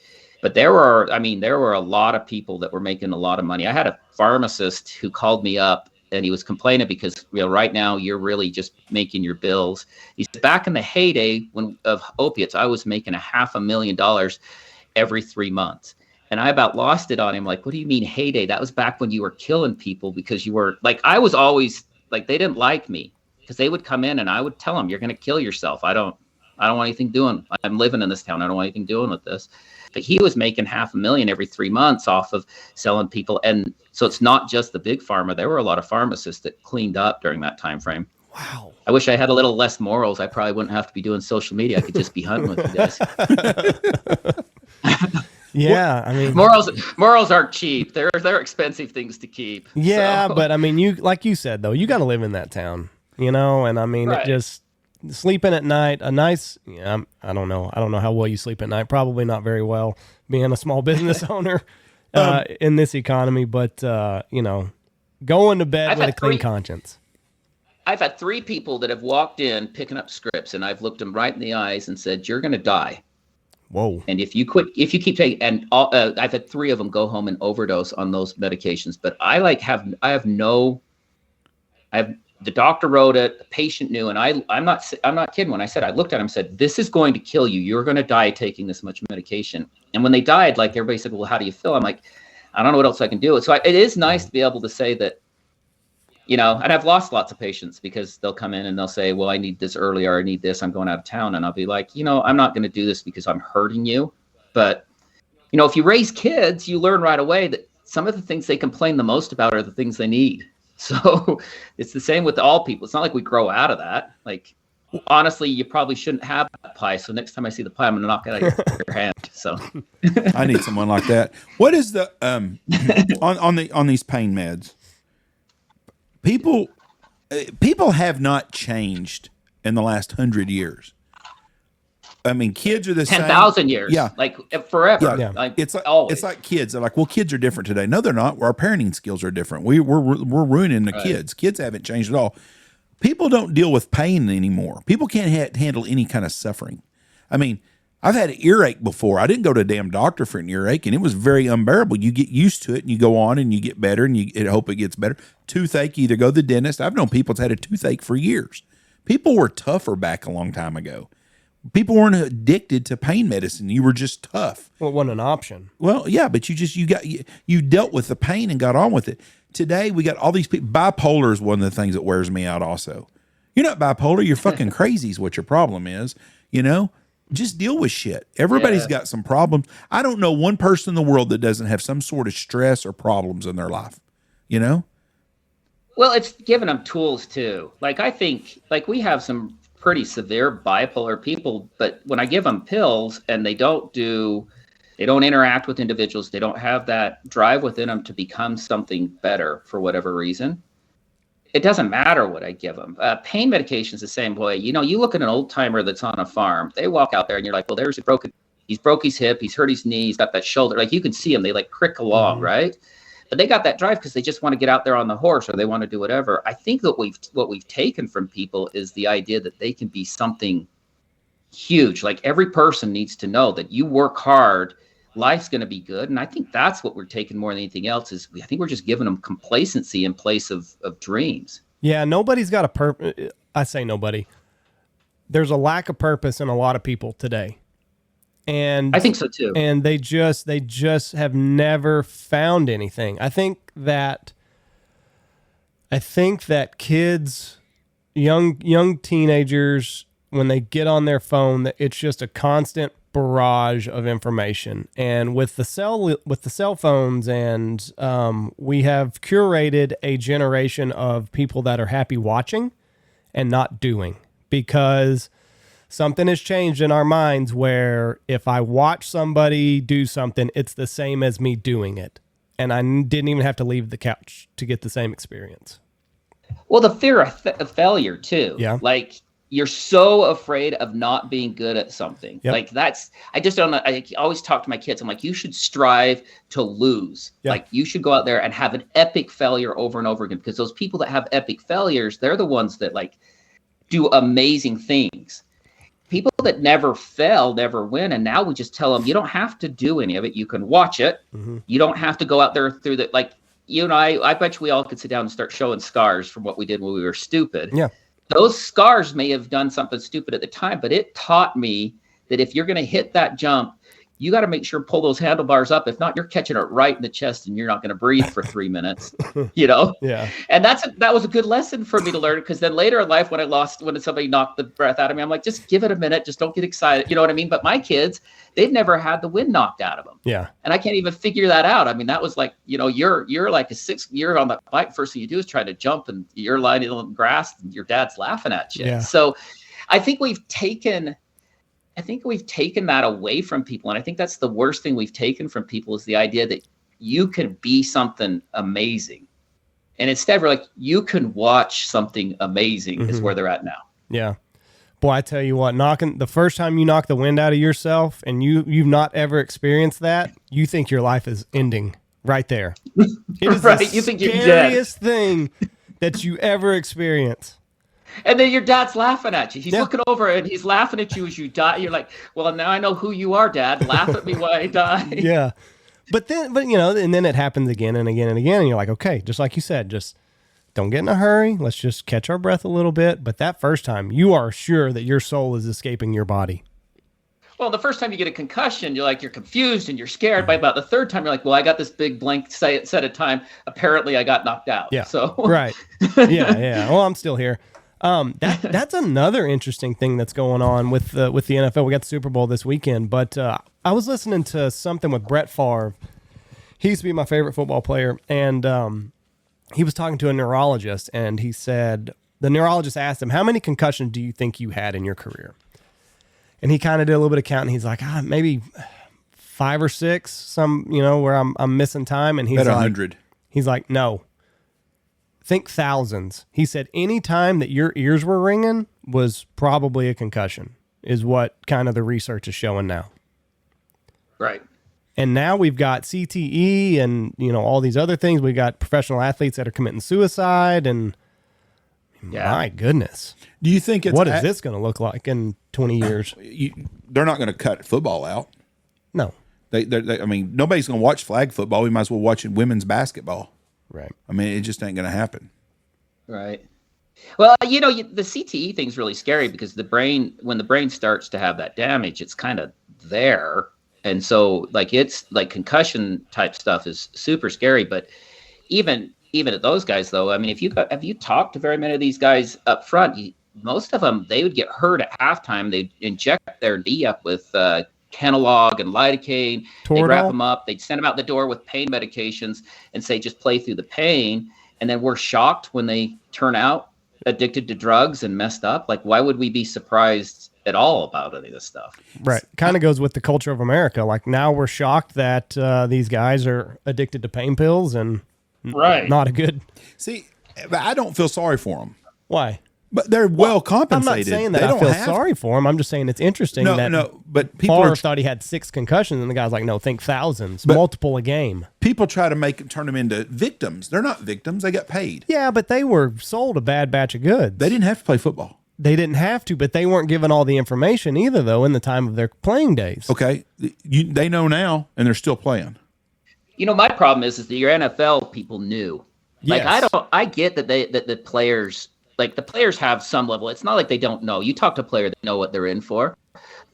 there were a lot of people that were making a lot of money. I had a pharmacist who called me up and he was complaining because, right now you're really just making your bills. He said, back in the heyday of opiates, I was making $500,000 every 3 months. And I about lost it on him. Like, what do you mean heyday? That was back when you were killing people because you were like, I was always like, they didn't like me because they would come in and I would tell them, you're going to kill yourself. I don't want anything doing. I'm living in this town. I don't want anything doing with this. But he was making $500,000 every 3 months off of selling people. And so it's not just the big pharma. There were a lot of pharmacists that cleaned up during that time frame. Wow. I wish I had a little less morals. I probably wouldn't have to be doing social media. I could just be hunting with you guys. Yeah, I mean, morals aren't cheap. They're expensive things to keep. Yeah, so. but I mean, you, like you said though, you got to live in that town, and I mean, Right. It just sleeping at night, I don't know how well you sleep at night. Probably not very well, being a small business owner in this economy. But going to bed with a clean conscience. I've had 3 people that have walked in picking up scripts, and I've looked them right in the eyes and said, "You're going to die." Whoa. And if you keep taking, and I've had 3 of them go home and overdose on those medications. But the doctor wrote it, the patient knew, and I'm not kidding when I said, I looked at him and said, this is going to kill you. You're going to die taking this much medication. And when they died, like, everybody said, well, how do you feel? I'm like, I don't know what else I can do. So it is nice to be able to say that, and I've lost lots of patients because they'll come in and they'll say, well, I need this earlier. I need this. I'm going out of town. And I'll be like, I'm not going to do this because I'm hurting you. But, if you raise kids, you learn right away that some of the things they complain the most about are the things they need. So it's the same with all people. It's not like we grow out of that. Like, honestly, you probably shouldn't have that pie. So next time I see the pie, I'm going to knock it out of your hand. So I need someone like that. What is the on these pain meds? People have not changed in the last 100 years. I mean, kids are the same. 10,000 years. Yeah. Like forever. Yeah. Like, it's like always. It's like kids. They're like, well, kids are different today. No, they're not. Our parenting skills are different. We're ruining the kids. Kids haven't changed at all. People don't deal with pain anymore. People can't handle any kind of suffering. I mean, I've had an earache before. I didn't go to a damn doctor for an earache, and it was very unbearable. You get used to it, and you go on, and you get better, and you hope it gets better. Toothache, you either go to the dentist. I've known people that's had a toothache for years. People were tougher back a long time ago. People weren't addicted to pain medicine. You were just tough. Well, it wasn't an option. Well, yeah, but you dealt with the pain and got on with it. Today, we got all these people. Bipolar is one of the things that wears me out also. You're not bipolar. You're fucking crazy is what your problem is, Just deal with shit. Everybody's got some problems. I don't know one person in the world that doesn't have some sort of stress or problems in their life, Well, Well, it's giving them tools too. Like I think, like we have some pretty severe bipolar people, but when I give them pills and they don't interact with individuals, they don't have that drive within them to become something better for whatever reason. It doesn't matter what I give them. Pain medication is the same way. You know, you look at an old timer that's on a farm, they walk out there and you're like, well, he's broke his hip, he's hurt his knee, he's got that shoulder. Like you can see them, they like crick along, right? But they got that drive because they just want to get out there on the horse or they want to do whatever. I think that what we've taken from people is the idea that they can be something huge. Like every person needs to know that you work hard, life's going to be good. And I think that's what we're taking more than anything else is I think we're just giving them complacency in place of dreams. Yeah, nobody's got a purpose. I say nobody. There's a lack of purpose in a lot of people today. And I think so too. And they just have never found anything. I think that kids, young teenagers, when they get on their phone, that it's just a constant barrage of information. And with the cell phones, and we have curated a generation of people that are happy watching and not doing, because something has changed in our minds where if I watch somebody do something, it's the same as me doing it. And I didn't even have to leave the couch to get the same experience. Well, the fear of failure too. Yeah. Like you're so afraid of not being good at something. Yep. Like I just don't know. I always talk to my kids. I'm like, you should strive to lose. Yep. Like you should go out there and have an epic failure over and over again, because those people that have epic failures, they're the ones that like do amazing things. People that never fail, never win. And now we just tell them, you don't have to do any of it. You can watch it. Mm-hmm. You don't have to go out there through the, like, you and I bet you we all could sit down and start showing scars from what we did when we were stupid. Yeah. Those scars may have done something stupid at the time, but it taught me that if you're going to hit that jump, you got to make sure pull those handlebars up. If not, you're catching it right in the chest and you're not going to breathe for 3 minutes, you know? Yeah. And that was a good lesson for me to learn, because then later in life, when somebody knocked the breath out of me, I'm like, just give it a minute. Just don't get excited. You know what I mean? But my kids, they've never had the wind knocked out of them. Yeah. And I can't even figure that out. I mean, that was like, you know, you're like you're on the bike. First thing you do is try to jump and you're lying in the grass and your dad's laughing at you. Yeah. So I think we've taken that away from people. And I think that's the worst thing we've taken from people is the idea that you can be something amazing. And instead we're like, you can watch something amazing is where they're at now. Yeah. Boy, I tell you what, the first time you knock the wind out of yourself and you've not ever experienced that, you think your life is ending right there. It is right. You think you're dead. The scariest thing that you ever experience. And then your dad's laughing at you. He's looking over and he's laughing at you as you die. You're like, well, now I know who you are, Dad. Laugh at me while I die. Yeah. But you know, and then it happens again and again and again. And you're like, okay, just like you said, just don't get in a hurry. Let's just catch our breath a little bit. But that first time, you are sure that your soul is escaping your body. Well, the first time you get a concussion, you're confused and you're scared. By about the third time, you're like, well, I got this big blank set of time. Apparently, I got knocked out. Yeah. So right. Yeah. Well, I'm still here. That's another interesting thing that's going on with the NFL. We got the Super Bowl this weekend, but I was listening to something with Brett Favre. He used to be my favorite football player, and he was talking to a neurologist, and he said, the neurologist asked him, how many concussions do you think you had in your career? And he kind of did a little bit of counting. He's like, maybe 5 or 6, some, you know, where I'm missing time. And he's like, 100. He's like, no. Think thousands. He said any time that your ears were ringing was probably a concussion, is what kind of the research is showing now. Right. And now we've got CTE and, you know, all these other things. We've got professional athletes that are committing suicide, and my goodness. Do you think what is this going to look like in 20 years? They're not going to cut football out. No. I mean, nobody's going to watch flag football. We might as well watch women's basketball. Right. I mean, it just ain't going to happen. Right. Well, you know, the CTE thing's really scary because when the brain starts to have that damage, it's kind of there. And so like, it's like concussion type stuff is super scary. But even at those guys though, I mean, have you talked to very many of these guys up front, most of them, they would get hurt at halftime. They'd inject their knee up with, Kenalog and lidocaine. They'd wrap them up. They'd send them out the door with pain medications and say, just play through the pain. and then we're shocked when they turn out addicted to drugs and messed up. Like, why would we be surprised at all about any of this stuff? Right. Kind of goes with the culture of America. Like, now we're shocked that these guys are addicted to pain pills and not a good. See, I don't feel sorry for them. Why? But they're well compensated. I'm not saying that they I don't feel have sorry for him. I'm just saying it's interesting but people Favre thought he had 6 concussions, and the guy's like, no, think thousands, multiple a game. People try to turn them into victims. They're not victims. They got paid. Yeah, but they were sold a bad batch of goods. They didn't have to play football. They didn't have to, but they weren't given all the information either, though, in the time of their playing days. Okay, they know now, and they're still playing. You know, my problem is that your NFL people knew. Like, Yes. I get that the players, like, the players have some level. It's not like they don't know. You talk to a player, they know what they're in for.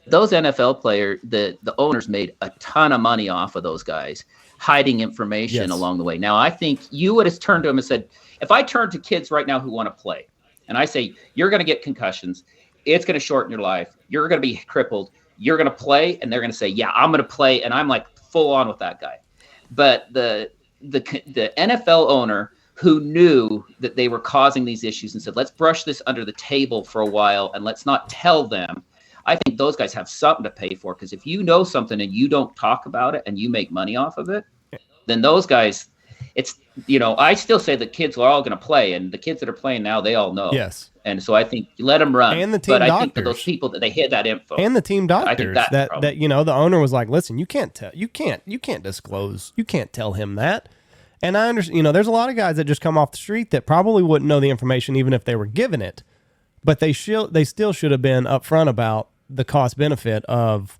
Those NFL players, the owners made a ton of money off of those guys, hiding information along the way. Now, I think you would have turned to them and said, if I turn to kids right now who want to play, and I say, you're going to get concussions, it's going to shorten your life, you're going to be crippled, you're going to play, and they're going to say, yeah, I'm going to play, and I'm like full on with that guy. But the NFL owner who knew that they were causing these issues and said, let's brush this under the table for a while and let's not tell them. I think those guys have something to pay for, because if you know something and you don't talk about it and you make money off of it, then those guys, it's, you know, I still say the kids are all going to play, and the kids that are playing now, they all know. Yes. And so I think you let them run. And the team but doctors. I think that those people that they hid that info. And the team doctors, I think that's the problem. that you know, the owner was like, listen, you can't disclose, you can't tell him that. And I understand, you know, there's a lot of guys that just come off the street that probably wouldn't know the information even if they were given it, but they still should have been upfront about the cost benefit of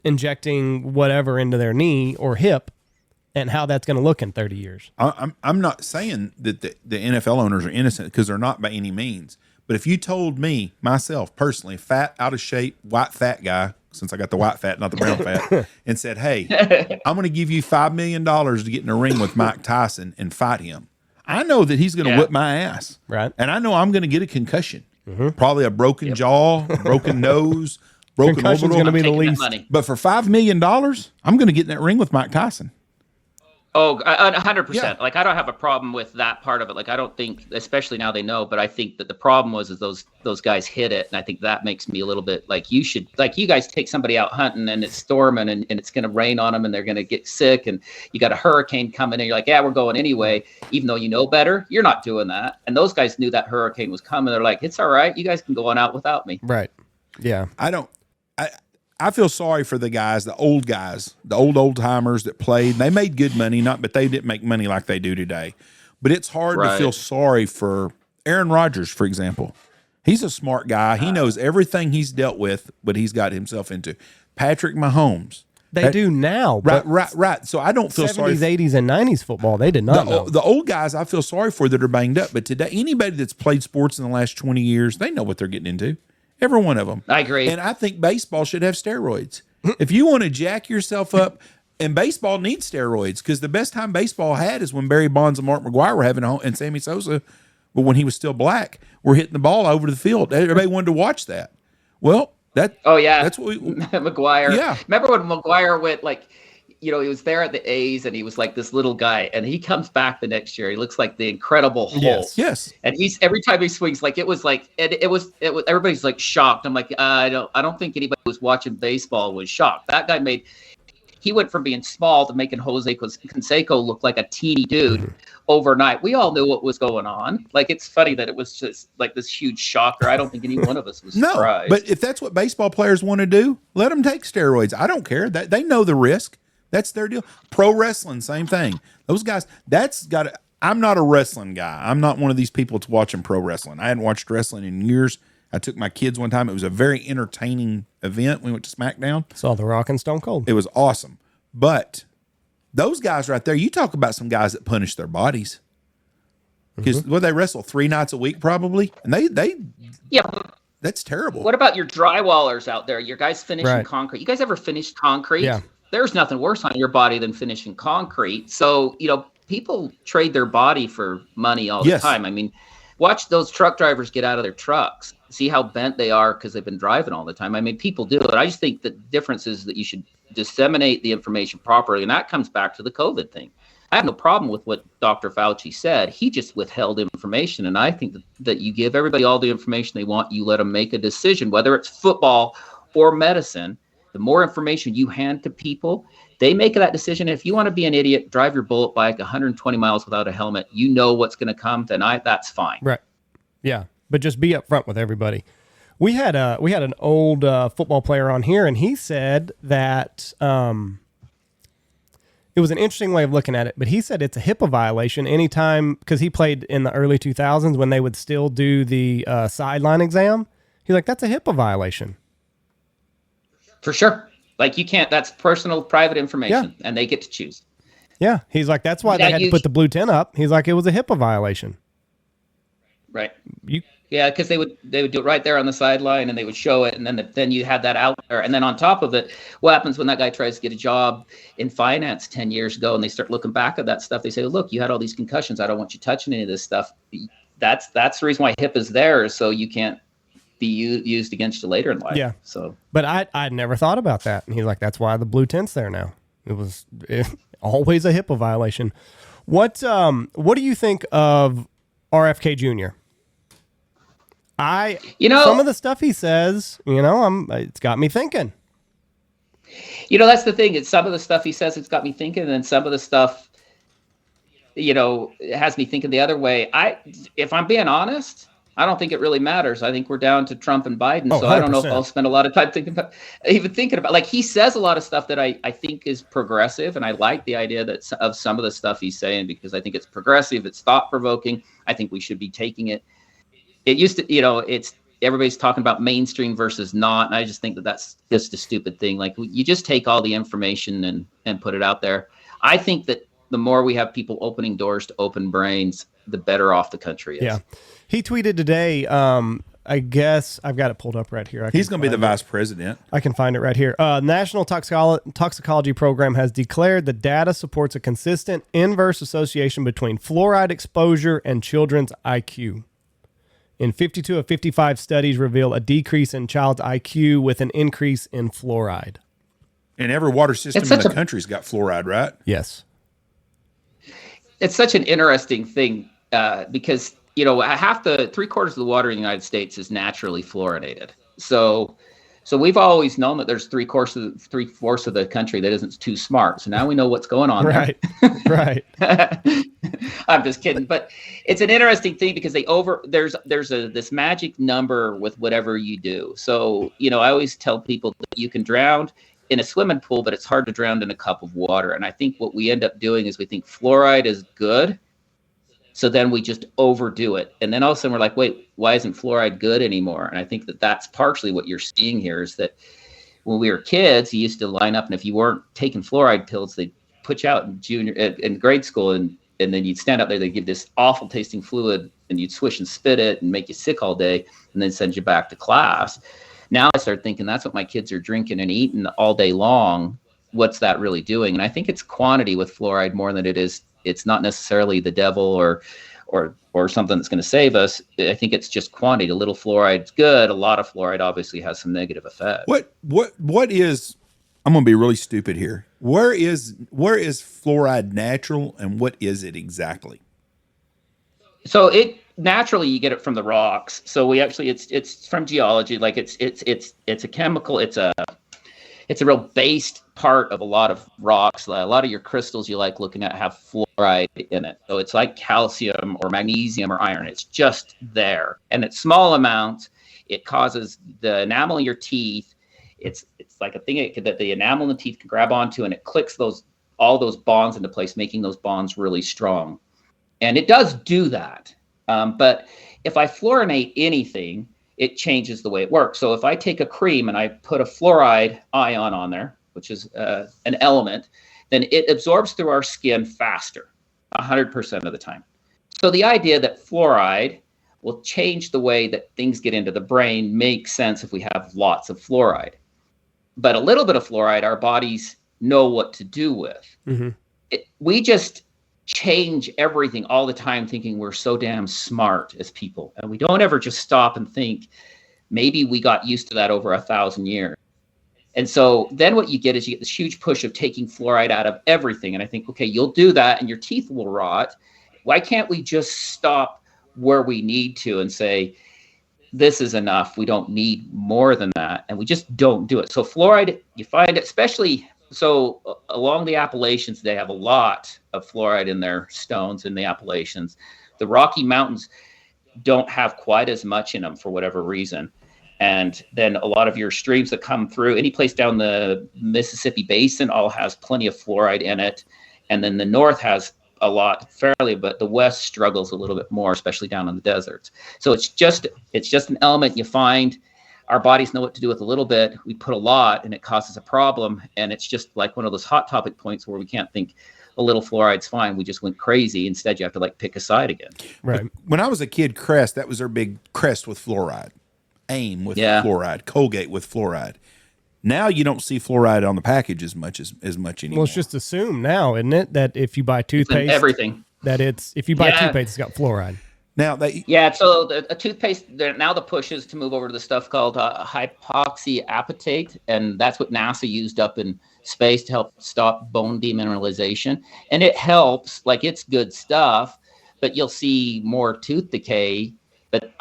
injecting whatever into their knee or hip and how that's going to look in 30 years. I'm not saying that the NFL owners are innocent, because they're not by any means. But if you told me, myself personally, fat, out of shape, white fat guy, since I got the white fat, not the brown fat, and said, hey, I'm going to give you $5 million to get in a ring with Mike Tyson and fight him, I know that he's going to whip my ass. Right. And I know I'm going to get a concussion. Probably a broken jaw, broken nose, broken Concussion's orbital. going to be the Taking that least. money. But for $5 million, I'm going to get in that ring with Mike Tyson. Oh, 100%. Yeah. Like, I don't have a problem with that part of it. Like, I don't think, especially now they know, but I think that the problem was those guys hit it. And I think that makes me a little bit like, you guys take somebody out hunting and it's storming and it's going to rain on them and they're going to get sick. And you got a hurricane coming and you're like, yeah, we're going anyway. Even though you know better, you're not doing that. And those guys knew that hurricane was coming. They're like, it's all right. You guys can go on out without me. Right. Yeah. I feel sorry for the guys, the old old timers that played. They made good money, but they didn't make money like they do today. But it's hard to feel sorry for Aaron Rodgers, for example. He's a smart guy. He knows everything he's dealt with, what he's got himself into. Patrick Mahomes. They do now. Right. So I don't feel 70s, sorry. 80s, and 90s football, they did not know. The old guys I feel sorry for that are banged up. But today, anybody that's played sports in the last 20 years, they know what they're getting into. Every one of them. I agree. And I think baseball should have steroids. If you want to jack yourself up, and baseball needs steroids, because the best time baseball had is when Barry Bonds and Mark McGwire were having and Sammy Sosa, but when he was still black, were hitting the ball over the field. Everybody wanted to watch that. Well, that's what we McGwire. Yeah. Remember when McGwire went, like, you know, he was there at the A's and he was like this little guy, and he comes back the next year. He looks like the Incredible Hulk. Yes. And he's every time he swings, like it was everybody's like shocked. I'm like, I don't think anybody who was watching baseball was shocked. That guy he went from being small to making Jose Canseco look like a teeny dude overnight. We all knew what was going on. Like, it's funny that it was just like this huge shocker. I don't think any one of us was surprised. But if that's what baseball players want to do, let them take steroids. I don't care. They know the risk. That's their deal. Pro wrestling, same thing. Those guys, I'm not a wrestling guy. I'm not one of these people that's watching pro wrestling. I hadn't watched wrestling in years. I took my kids one time. It was a very entertaining event. We went to SmackDown. Saw The Rock and Stone Cold. It was awesome. But those guys right there, you talk about some guys that punish their bodies. Because they wrestle 3 nights a week probably. And they that's terrible. What about your drywallers out there? Your guys finishing concrete. You guys ever finished concrete? Yeah. There's nothing worse on your body than finishing concrete. So, you know, people trade their body for money all the time. I mean, watch those truck drivers get out of their trucks. See how bent they are because they've been driving all the time. I mean, people do it. I just think the difference is that you should disseminate the information properly. And that comes back to the COVID thing. I have no problem with what Dr. Fauci said. He just withheld information. And I think that you give everybody all the information they want. You let them make a decision, whether it's football or medicine. The more information you hand to people, they make that decision. If you want to be an idiot, drive your bullet bike 120 miles without a helmet, you know what's going to come tonight. That's fine. Right. Yeah. But just be upfront with everybody. We had an old football player on here, and he said that it was an interesting way of looking at it, but he said it's a HIPAA violation anytime, because he played in the early 2000s when they would still do the sideline exam. He's like, that's a HIPAA violation. For sure. Like, you can't, that's personal, private information, and they get to choose. Yeah. He's like, that's why they had to put the blue tent up. He's like, it was a HIPAA violation. Right. Yeah, because they would do it right there on the sideline, and they would show it, and then you had that out there. And then on top of it, what happens when that guy tries to get a job in finance 10 years ago, and they start looking back at that stuff? They say, look, you had all these concussions. I don't want you touching any of this stuff. That's the reason why HIPAA is there, so you can't be used against you later in life. Yeah. So, but I'd never thought about that. And he's like, that's why the blue tent's there now. It was always a HIPAA violation. What do you think of RFK Jr.? Some of the stuff he says, it's got me thinking. That's the thing. It's some of the stuff he says, it's got me thinking, and then some of the stuff, it has me thinking the other way. If I'm being honest, I don't think it really matters. I think we're down to Trump and Biden. So 100%. I don't know if I'll spend a lot of time thinking about, like, he says a lot of stuff that I think is progressive. And I like the idea of some of the stuff he's saying, because I think it's progressive. It's thought provoking. I think we should be taking it. It used to, it's everybody's talking about mainstream versus not. And I just think that that's just a stupid thing. Like, you just take all the information and put it out there. I think that the more we have people opening doors to open brains, the better off the country is. Yeah. He tweeted today, I guess I've got it pulled up right here. He's going to be the vice president. I can find it right here. National Toxicology Program has declared the data supports a consistent inverse association between fluoride exposure and children's IQ. In 52 of 55 studies reveal a decrease in child's IQ with an increase in fluoride. And every water system in the country's got fluoride, right? Yes. It's such an interesting thing because, three-quarters of the water in the United States is naturally fluoridated. So we've always known that there's three-fourths of the country that isn't too smart. So now we know what's going on there. Right. I'm just kidding. But it's an interesting thing because there's this magic number with whatever you do. So, I always tell people that you can drown in a swimming pool, but it's hard to drown in a cup of water. And I think what we end up doing is we think fluoride is good. So then we just overdo it. And then all of a sudden we're like, wait, why isn't fluoride good anymore? And I think that that's partially what you're seeing here is that when we were kids, you used to line up, and if you weren't taking fluoride pills, they'd put you out in grade school, and then you'd stand up there, they'd give this awful tasting fluid, and you'd swish and spit it and make you sick all day, and then send you back to class. Now I start thinking that's what my kids are drinking and eating all day long. What's that really doing? And I think it's quantity with fluoride more than it is. It's not necessarily the devil or something that's going to save us. I think it's just quantity. A little fluoride's good. A lot of fluoride obviously has some negative effects. What is? I'm going to be really stupid here. Where is fluoride natural, and what is it exactly? So naturally you get it from the rocks. So we actually it's from geology. Like it's a chemical. It's a real based part of a lot of rocks. A lot of your crystals you like looking at have fluoride in it. So it's like calcium or magnesium or iron. It's just there. And at small amounts, it causes the enamel in your teeth. It's like a thing that the enamel in the teeth can grab onto, and it clicks all those bonds into place, making those bonds really strong. And it does do that. But if I fluorinate anything, it changes the way it works. So if I take a cream and I put a fluoride ion on there, which is an element, then it absorbs through our skin faster, 100% of the time. So the idea that fluoride will change the way that things get into the brain makes sense if we have lots of fluoride. But a little bit of fluoride, our bodies know what to do with. Mm-hmm. We just change everything all the time, thinking we're so damn smart as people. And we don't ever just stop and think, maybe we got used to that over 1,000 years. And so then what you get is you get this huge push of taking fluoride out of everything. And I think, okay, you'll do that and your teeth will rot. Why can't we just stop where we need to and say, this is enough. We don't need more than that. And we just don't do it. So fluoride, you find, especially so along the Appalachians, they have a lot of fluoride in their stones in the Appalachians. The Rocky Mountains don't have quite as much in them for whatever reason. And then a lot of your streams that come through, any place down the Mississippi Basin all has plenty of fluoride in it. And then the north has a lot fairly, but the west struggles a little bit more, especially down in the deserts. So it's just an element you find. Our bodies know what to do with a little bit. We put a lot and it causes a problem. And it's just like one of those hot topic points where we can't think a little fluoride's fine. We just went crazy. Instead, you have to like pick a side again. Right. When I was a kid, Crest, that was their big Crest with fluoride. Aim with fluoride, Colgate with fluoride. Now you don't see fluoride on the package as much anymore. Well, it's just assumed now, isn't it, that if you buy toothpaste, everything if you buy toothpaste, it's got fluoride. Now so a toothpaste. Now the push is to move over to the stuff called hypoxyapatite, and that's what NASA used up in space to help stop bone demineralization, and it helps. Like it's good stuff, but you'll see more tooth decay. But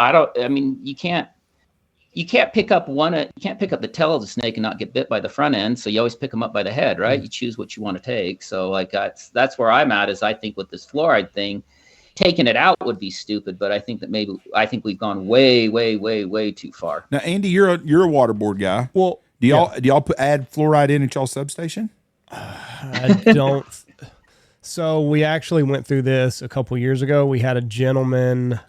you can't pick up the tail of the snake and not get bit by the front end. So you always pick them up by the head, right? You choose what you want to take. So like that's where I'm at, is I think with this fluoride thing, taking it out would be stupid, but I think we've gone way, way, way, way too far. Now, Andy, you're a water board guy. Well, do y'all add fluoride in at y'all substation? I don't. So we actually went through this a couple years ago. We had a gentleman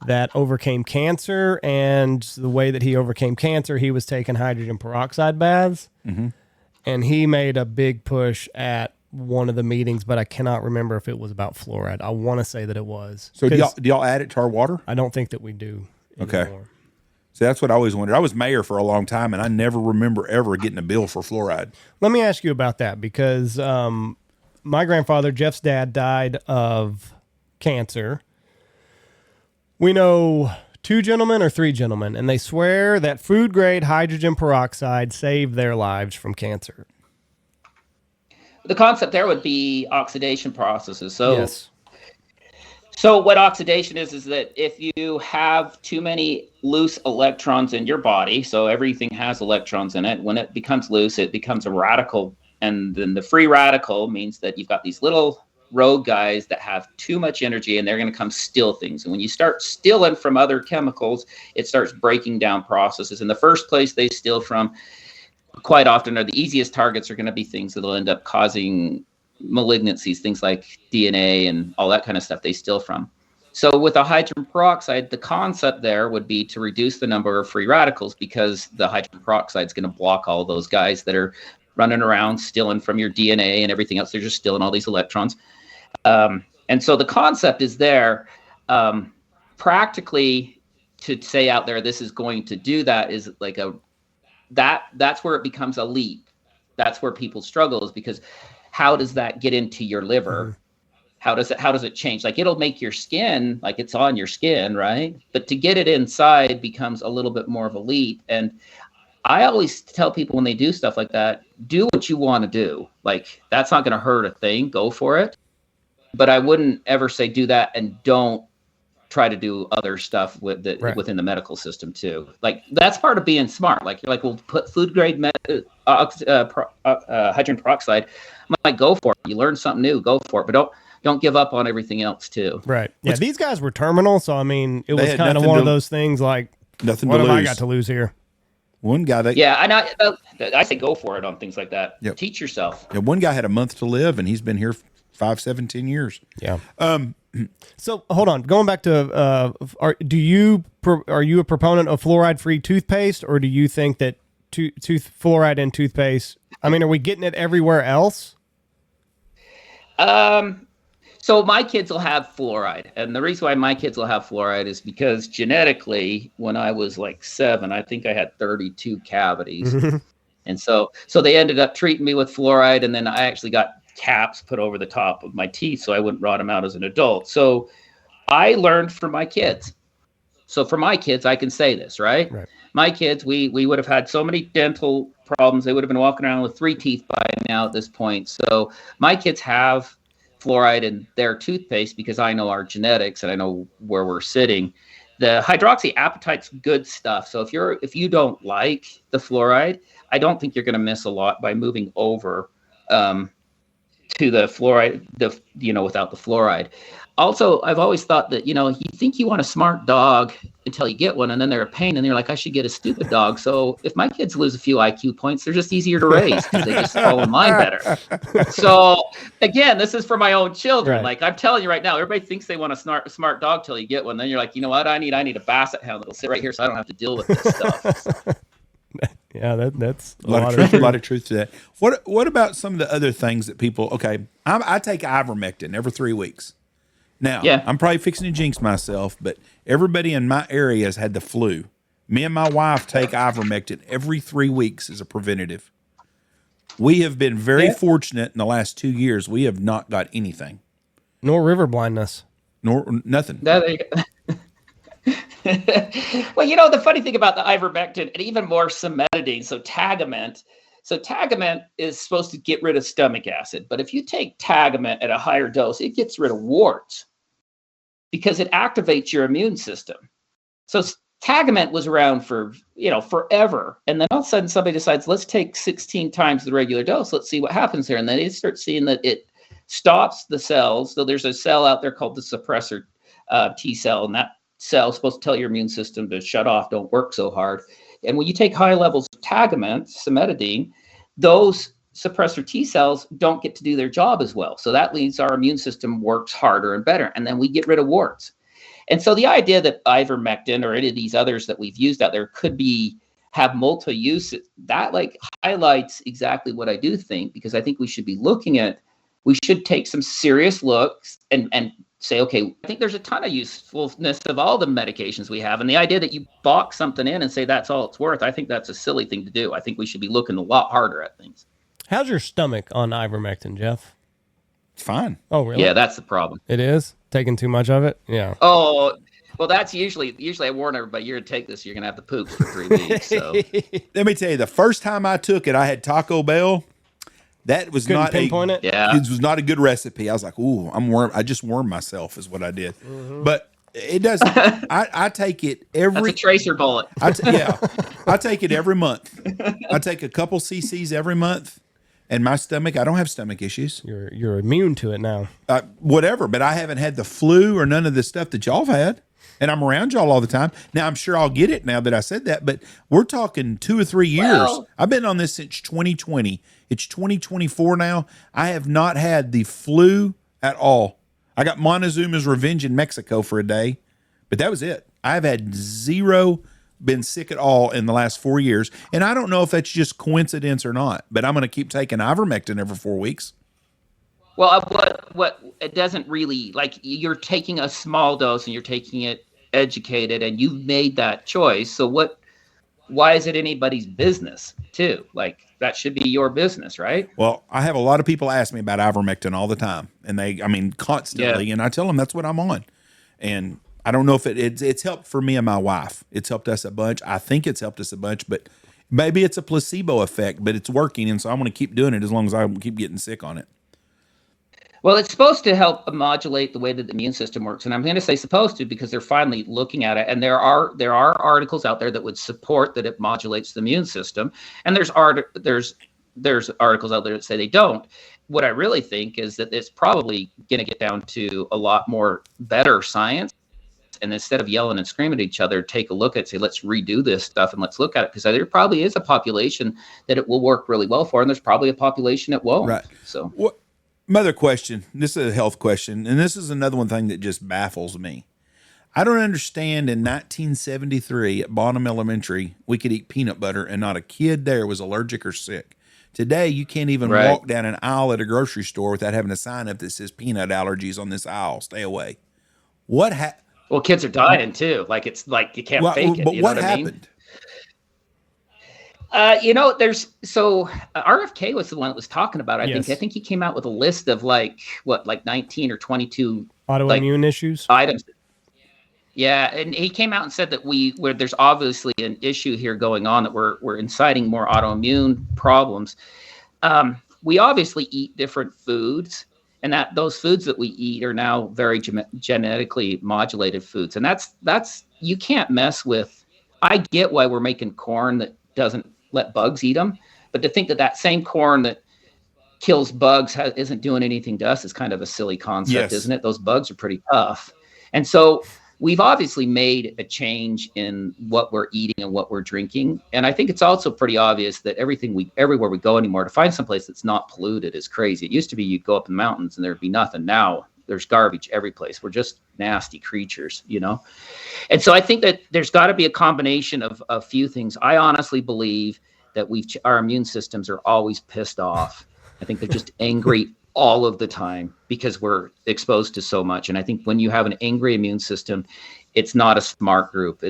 that overcame cancer, and the way that he overcame cancer, he was taking hydrogen peroxide baths, and he made a big push at one of the meetings, but I cannot remember if it was about fluoride. I want to say that it was. So do y'all add it to our water? I don't think that we do anymore. Okay. So that's what I always wondered. I was mayor for a long time, and I never remember ever getting a bill for fluoride. Let me ask you about that, because my grandfather, Jeff's dad, died of cancer. We know 2 gentlemen or 3 gentlemen, and they swear that food-grade hydrogen peroxide saved their lives from cancer. The concept there would be oxidation processes. So, yes. So what oxidation is that if you have too many loose electrons in your body, so everything has electrons in it, when it becomes loose, it becomes a radical. And then the free radical means that you've got these little rogue guys that have too much energy, and they're going to come steal things. And when you start stealing from other chemicals, it starts breaking down processes. In the first place they steal from, quite often, are the easiest targets are going to be things that will end up causing malignancies, things like DNA and all that kind of stuff they steal from. So with a hydrogen peroxide, the concept there would be to reduce the number of free radicals, because the hydrogen peroxide is going to block all those guys that are running around stealing from your DNA and everything else. They're just stealing all these electrons. And so the concept is there. Practically, to say out there this is going to do that is like that's where it becomes a leap. That's where people struggle, is because how does that get into your liver? How does it change? Like, it'll make your skin, like it's on your skin, right? But to get it inside becomes a little bit more of a leap. And I always tell people when they do stuff like that, do what you want to do. Like, that's not going to hurt a thing. Go for it. But I wouldn't ever say do that and don't try to do other stuff within the medical system too. Like, that's part of being smart. Like, you're like, we'll put food grade hydrogen peroxide. I'm like, go for it. You learn something new, go for it. But don't give up on everything else too. Right. Yeah. These guys were terminal. So, I mean, it was kind of one of those things like, nothing what to have lose. I got to lose here? One guy that I say go for it on things like that. Yep. Teach yourself. Yeah, one guy had a month to live, and he's been here 5, 7, 10 years. Yeah. So hold on, going back to are you a proponent of fluoride-free toothpaste, or do you think that fluoride in toothpaste? I mean, are we getting it everywhere else? So my kids will have fluoride, and the reason why my kids will have fluoride is because genetically, when I was like 7, I think I had 32 cavities, and so they ended up treating me with fluoride, and then I actually got caps put over the top of my teeth so I wouldn't rot them out as an adult. So I learned from my kids. So for my kids, I can say this, right? My kids, we would have had so many dental problems. They would have been walking around with 3 teeth by now at this point. So my kids have fluoride in their toothpaste because I know our genetics and I know where we're sitting. The hydroxyapatite's good stuff. So if you don't like the fluoride, I don't think you're going to miss a lot by moving over to the fluoride, without the fluoride. Also, I've always thought that, you think you want a smart dog until you get one, and then they're a pain, and you're like, I should get a stupid dog. So if my kids lose a few IQ points, they're just easier to raise because they just fall in line better. So again, this is for my own children. Right. Like I'm telling you right now, everybody thinks they want a smart dog till you get one. Then you're like, you know what? I need a basset hound that'll sit right here so I don't have to deal with this stuff. Yeah, that's a lot of truth to that. What about some of the other things that people? Okay, I take ivermectin every 3 weeks. Now, I'm probably fixing to jinx myself, but everybody in my area has had the flu. Me and my wife take ivermectin every 3 weeks as a preventative. We have been very fortunate in the last 2 years. We have not got anything. Nor river blindness. Nor nothing. Well, the funny thing about the ivermectin and even more cimetidine, so Tagamet. So Tagamet is supposed to get rid of stomach acid, but if you take Tagamet at a higher dose, it gets rid of warts because it activates your immune system. So Tagamet was around for, forever. And then all of a sudden somebody decides, let's take 16 times the regular dose. Let's see what happens there. And then they start seeing that it stops the cells. So there's a cell out there called the suppressor T cell, and that cell is supposed to tell your immune system to shut off, don't work so hard. And when you take high levels of Tagamet, cimetidine, those suppressor T cells don't get to do their job as well. So that means our immune system works harder and better, and then we get rid of warts. And so the idea that ivermectin or any of these others that we've used out there could have multi-use, that highlights exactly what I do think, because I think we should take some serious looks and say, okay, I think there's a ton of usefulness of all the medications we have. And the idea that you box something in and say that's all it's worth, I think that's a silly thing to do. I think we should be looking a lot harder at things. How's your stomach on ivermectin, Jeff? It's fine. Oh, really? Yeah, that's the problem. It is? Taking too much of it? Yeah. Oh, well, that's usually I warn everybody, you're going to take this, you're going to have the poops for 3 weeks. So let me tell you, the first time I took it, I had Taco Bell. That was Couldn't not pinpoint it. Yeah. It was not a good recipe. I was like, ooh, I just wormed myself is what I did. Mm-hmm. But it doesn't. I take it every. That's a tracer bullet. I take it every month. I take a couple cc's every month, and my stomach. I don't have stomach issues. You're immune to it now. Whatever, but I haven't had the flu or none of the stuff that y'all have had. And I'm around y'all all the time. Now, I'm sure I'll get it now that I said that, but we're talking 2 or 3 years. Well, I've been on this since 2020. It's 2024 now. I have not had the flu at all. I got Montezuma's Revenge in Mexico for a day, but that was it. I've had zero, been sick at all in the last 4 years. And I don't know if that's just coincidence or not, but I'm going to keep taking ivermectin every 4 weeks. Well, what it doesn't really, you're taking a small dose and you're taking it educated and you've made that choice. So why is it anybody's business too? That should be your business, right? Well, I have a lot of people ask me about ivermectin all the time and constantly. Yeah. And I tell them that's what I'm on. And I don't know if it's helped for me and my wife. It's helped us a bunch. I think it's helped us a bunch, but maybe it's a placebo effect, but it's working. And so I want to keep doing it as long as I keep getting sick on it. Well, it's supposed to help modulate the way that the immune system works. And I'm going to say supposed to because they're finally looking at it. And there are articles out there that would support that it modulates the immune system. And there's articles out there that say they don't. What I really think is that it's probably going to get down to a lot more better science. And instead of yelling and screaming at each other, take a look at it, say, let's redo this stuff and let's look at it. Because there probably is a population that it will work really well for. And there's probably a population that won't. Right. So what? Another question. This is a health question, and this is another one thing that just baffles me. I don't understand in 1973 at Bonham Elementary, we could eat peanut butter and not a kid there was allergic or sick. Today, you can't even walk down an aisle at a grocery store without having a sign up that says peanut allergies on this aisle. Stay away. Well, kids are dying too. It's like you can't fake it. But you what know what happened? I mean? RFK was the one that was talking about it. I think he came out with a list of 19 or 22 autoimmune issues items. Yeah, and he came out and said that where there's obviously an issue here going on, that we're inciting more autoimmune problems. We obviously eat different foods, and that those foods that we eat are now very genetically modulated foods, and that's you can't mess with. I get why we're making corn that doesn't let bugs eat them, but to think that that same corn that kills bugs isn't doing anything to us is kind of a silly concept, isn't it? Those bugs are pretty tough. And so we've obviously made a change in what we're eating and what we're drinking. And I think it's also pretty obvious that everywhere we go anymore, to find someplace that's not polluted is crazy. It used to be you'd go up in the mountains and there'd be nothing. Now there's garbage every place. We're just nasty creatures, you know? And so I think that there's got to be a combination of a few things. I honestly believe that our immune systems are always pissed off. I think they're just angry all of the time because we're exposed to so much. And I think when you have an angry immune system, it's not a smart group.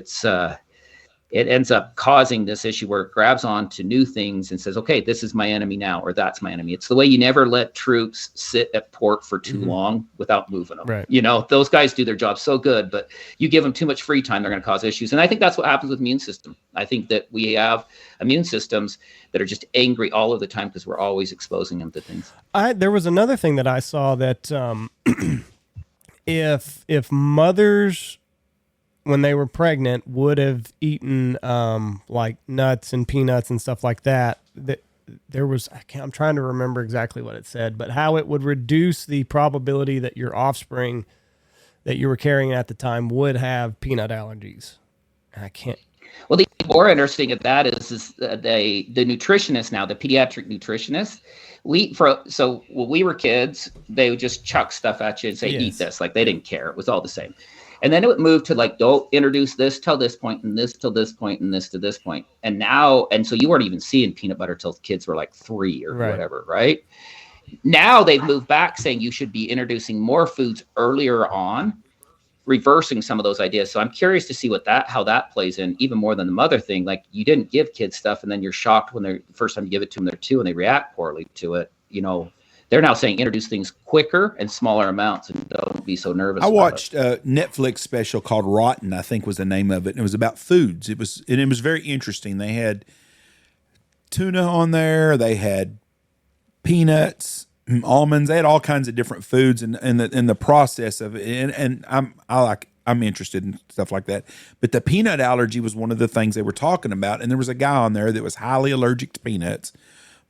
It ends up causing this issue where it grabs on to new things and says, okay, this is my enemy now, or that's my enemy. It's the way you never let troops sit at port for too long without moving them. Right. You know, those guys do their job so good, but you give them too much free time, they're going to cause issues. And I think that's what happens with immune system. I think that we have immune systems that are just angry all of the time because we're always exposing them to things. There was another thing that I saw that if mothers, when they were pregnant, would have eaten like nuts and peanuts and stuff like that, there was, I'm trying to remember exactly what it said, but how it would reduce the probability that your offspring that you were carrying at the time would have peanut allergies. I can't. Well, the more interesting of that is the nutritionists now, the pediatric nutritionists. So when we were kids, they would just chuck stuff at you and say, eat this. Like they didn't care. It was all the same. And then it would move to like, don't introduce this till this point, and this till this point, and this to this point. And now, and so you weren't even seeing peanut butter till kids were like 3 or whatever, right? Now they've moved back saying you should be introducing more foods earlier on, reversing some of those ideas. So I'm curious to see how that plays in, even more than the mother thing. Like you didn't give kids stuff and then you're shocked when the first time you give it to them, they're 2 and they react poorly to it. You know, they're now saying introduce things quicker and smaller amounts and don't be so nervous. I watched a Netflix special called Rotten, I think was the name of it. And it was about foods. It was very interesting. They had tuna on there. They had peanuts, almonds. They had all kinds of different foods and the process of it. And I'm interested in stuff like that. But the peanut allergy was one of the things they were talking about. And there was a guy on there that was highly allergic to peanuts,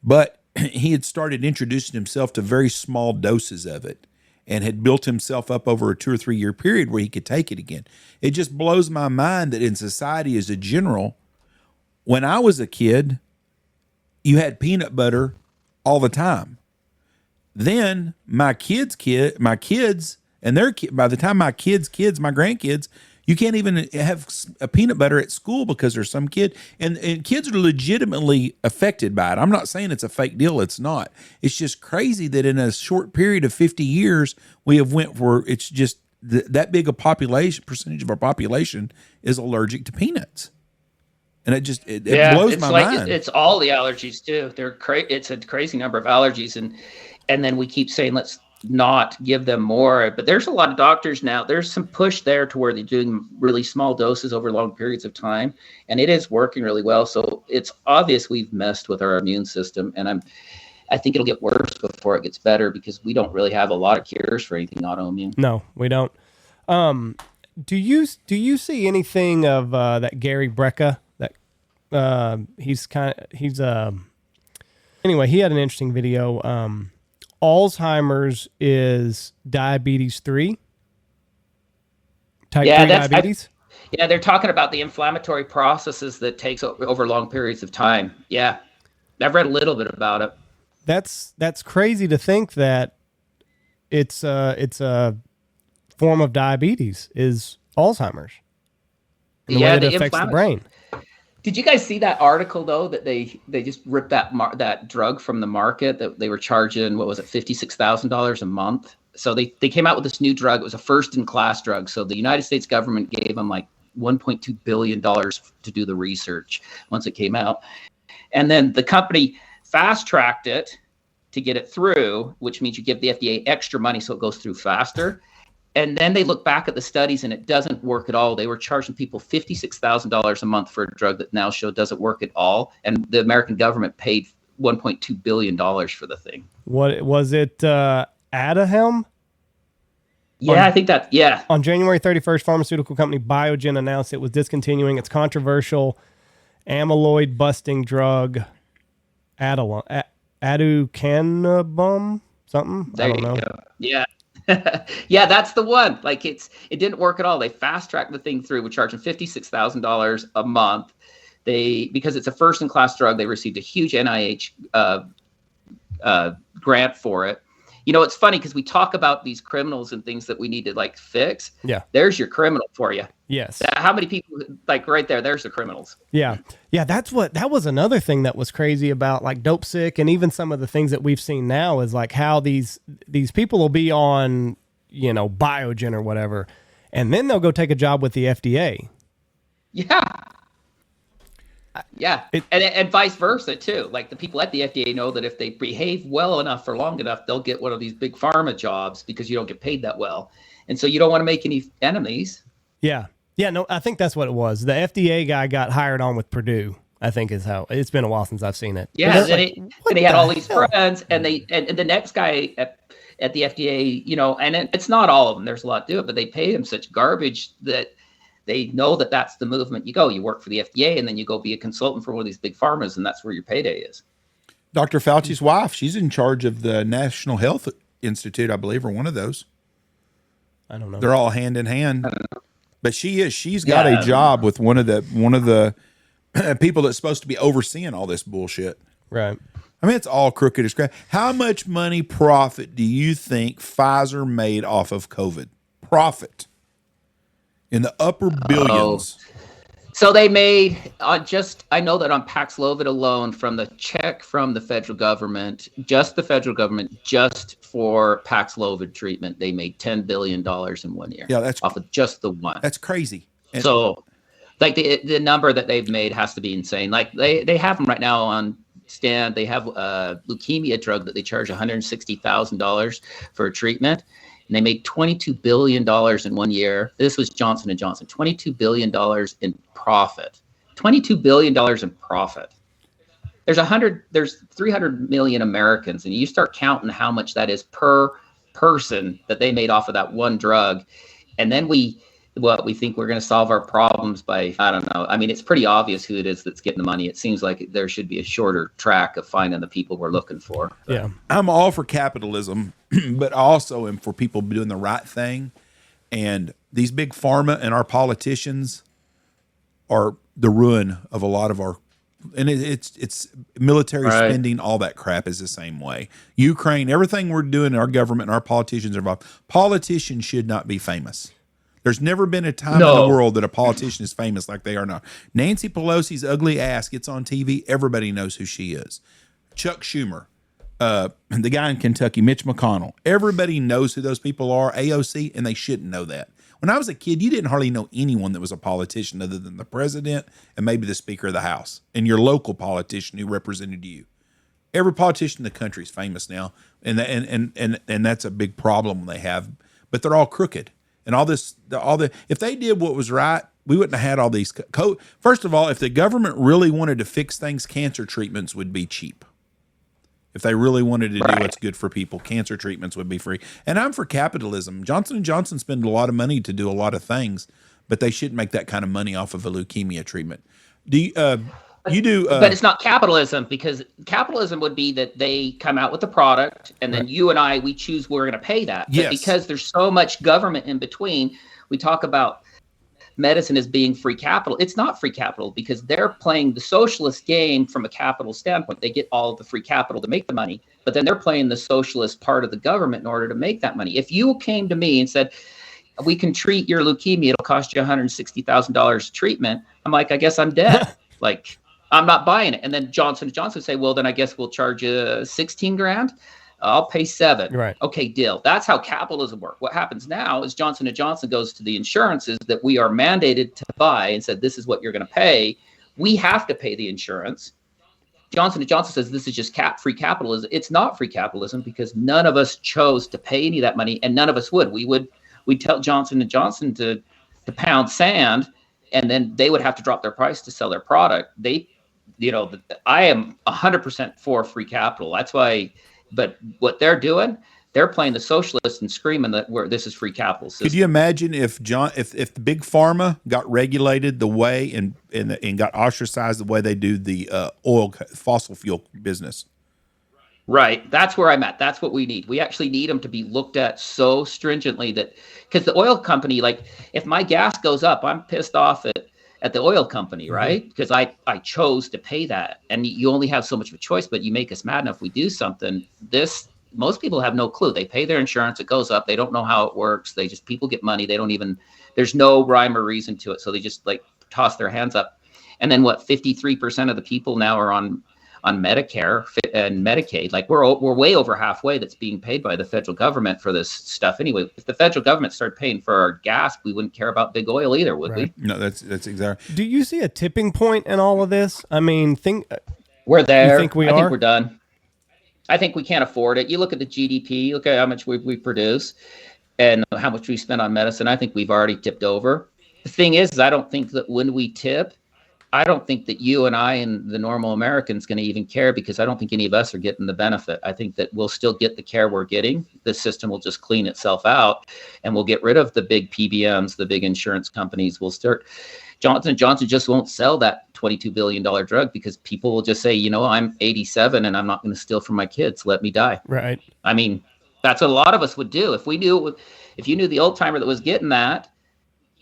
but he had started introducing himself to very small doses of it and had built himself up over a 2 or 3 year period where he could take it again. It just blows my mind that in society as a general, when I was a kid, you had peanut butter all the time. Then my kids and their kids, by the time my kids, my grandkids, you can't even have a peanut butter at school because there's some kid, and kids are legitimately affected by it. I'm not saying it's a fake deal. It's not. It's just crazy that in a short period of 50 years, we have went where it's just that big a percentage of our population is allergic to peanuts. And it blows my mind. It's all the allergies too. It's a crazy number of allergies. And then we keep saying, let's not give them more, but there's a lot of doctors now. There's some push there to where they're doing really small doses over long periods of time, and it is working really well. So it's obvious we've messed with our immune system, and I think it'll get worse before it gets better because we don't really have a lot of cures for anything autoimmune. No, we don't. Do you see anything of that Gary Brecka? That anyway, he had an interesting video. Alzheimer's is diabetes 3. Type 3 diabetes. They're talking about the inflammatory processes that takes over long periods of time. Yeah, I've read a little bit about it. That's crazy to think that it's a form of diabetes is Alzheimer's. And the way it affects the brain. Did you guys see that article though that they just ripped that drug from the market that they were charging, what was it, $56,000 a month? So they came out with this new drug. It was a first-in-class drug. So the United States government gave them like $1.2 billion to do the research once it came out. And then the company fast-tracked it to get it through, which means you give the FDA extra money so it goes through faster. And then they look back at the studies and it doesn't work at all. They were charging people $56,000 a month for a drug that now doesn't work at all. And the American government paid $1.2 billion for the thing. What was it? Adahem? Yeah, I think that, yeah. On January 31st, pharmaceutical company Biogen announced it was discontinuing its controversial amyloid-busting drug, aducanumab, something? There I don't know. Go. Yeah. Yeah, that's the one. Like it didn't work at all. They fast-tracked the thing through. We're charging $56,000 a month. Because it's a first-in-class drug, they received a huge NIH grant for it. You know, it's funny because we talk about these criminals and things that we need to like fix. Yeah. There's your criminal for you. Yes. How many people like right there? There's the criminals. Yeah. Yeah. That was another thing that was crazy about like Dope Sick, and even some of the things that we've seen now is like how these people will be on, you know, Biogen or whatever, and then they'll go take a job with the FDA. Yeah. Yeah, and vice versa too. Like the people at the FDA know that if they behave well enough for long enough, they'll get one of these big pharma jobs because you don't get paid that well, and so you don't want to make any enemies. Yeah, no, I think that's what it was. The FDA guy got hired on with Purdue, I think is how it's been a while since I've seen it. Yeah, and he had all these friends, and and the next guy at the FDA, you know, and it's not all of them. There's a lot to it, but they pay him such garbage that they know that that's the movement. You work for the FDA, and then you go be a consultant for one of these big pharmas, and that's where your payday is. Dr. Fauci's wife, she's in charge of the National Health Institute, I believe, or one of those. I don't know. They're all hand in hand. But she's got a job with one of the people that's supposed to be overseeing all this bullshit. Right. I mean, it's all crooked as crap. How much money profit do you think Pfizer made off of COVID? Profit. In the upper billions. So they made I know that on Paxlovid alone, from the check from the federal government, just the federal government, just for Paxlovid treatment, they made $10 billion in 1 year. Yeah, that's off of just the one. That's crazy. And so, like the number that they've made has to be insane. Like they have them right now on stand. They have a leukemia drug that they charge $160,000 for a treatment. And they made $22 billion in 1 year. This was Johnson & Johnson, $22 billion in profit. $22 billion in profit. There's 300 million Americans, and you start counting how much that is per person that they made off of that one drug. And then we think we're going to solve our problems by, I don't know. I mean, it's pretty obvious who it is that's getting the money. It seems like there should be a shorter track of finding the people we're looking for. Yeah. I'm all for capitalism, but I also am for people doing the right thing. And these big pharma and our politicians are the ruin of a lot of our, and it's military spending, all that crap is the same way. Ukraine, everything we're doing, our government and our politicians are involved. Politicians should not be famous. There's never been a time in the world that a politician is famous like they are now. Nancy Pelosi's ugly ass gets on TV. Everybody knows who she is. Chuck Schumer, the guy in Kentucky, Mitch McConnell. Everybody knows who those people are, AOC, and they shouldn't know that. When I was a kid, you didn't hardly know anyone that was a politician other than the president and maybe the Speaker of the House and your local politician who represented you. Every politician in the country is famous now, and that's a big problem they have. But they're all crooked. And if they did what was right, we wouldn't have had all these. First of all, if the government really wanted to fix things, cancer treatments would be cheap. If they really wanted to do what's good for people, cancer treatments would be free. And I'm for capitalism. Johnson & Johnson spend a lot of money to do a lot of things, but they shouldn't make that kind of money off of a leukemia treatment. But it's not capitalism, because capitalism would be that they come out with the product and then you and I, we choose we're going to pay that. But because there's so much government in between, we talk about medicine as being free capital. It's not free capital because they're playing the socialist game from a capital standpoint. They get all of the free capital to make the money, but then they're playing the socialist part of the government in order to make that money. If you came to me and said, we can treat your leukemia, it'll cost you $160,000 treatment, I'm like, I guess I'm dead. Like, I'm not buying it. And then Johnson & Johnson say, well, then I guess we'll charge you 16 grand. I'll pay 7. Right. Okay, deal. That's how capitalism works. What happens now is Johnson & Johnson goes to the insurances that we are mandated to buy and said, this is what you're going to pay. We have to pay the insurance. Johnson & Johnson says this is just free capitalism. It's not free capitalism because none of us chose to pay any of that money, and none of us would. We we'd tell Johnson and Johnson to pound sand, and then they would have to drop their price to sell their product. I am 100% for free capital. That's why. But what they're doing, they're playing the socialists and screaming that this is free capital system. Could you imagine if the big pharma got regulated the way and got ostracized the way they do the fossil fuel business? Right. That's where I'm at. That's what we need. We actually need them to be looked at so stringently because the oil company, like if my gas goes up, I'm pissed off at the oil company, right? Because I chose to pay that, and you only have so much of a choice, but you make us mad enough we do something. Most people have no clue. They pay their insurance, it goes up. They don't know how it works. People get money. There's no rhyme or reason to it. So they just like toss their hands up. And then 53% of the people now are on Medicare and Medicaid. Like we're way over halfway that's being paid by the federal government for this stuff. Anyway, if the federal government started paying for our gas, we wouldn't care about big oil either, would we? No, that's exactly. Do you see a tipping point in all of this? I mean, we're there. I think we're done. I think we can't afford it. You look at the GDP, look at how much we produce and how much we spend on medicine. I think we've already tipped over. The thing is I don't think that when we tip, I don't think that you and I and the normal American's going to even care, because I don't think any of us are getting the benefit. I think that we'll still get the care we're getting. The system will just clean itself out, and we'll get rid of the big PBMs, the big insurance companies. We'll start. Johnson & Johnson just won't sell that $22 billion drug because people will just say, I'm 87 and I'm not going to steal from my kids. Let me die. Right. I mean, that's what a lot of us would do. If you knew the old timer that was getting that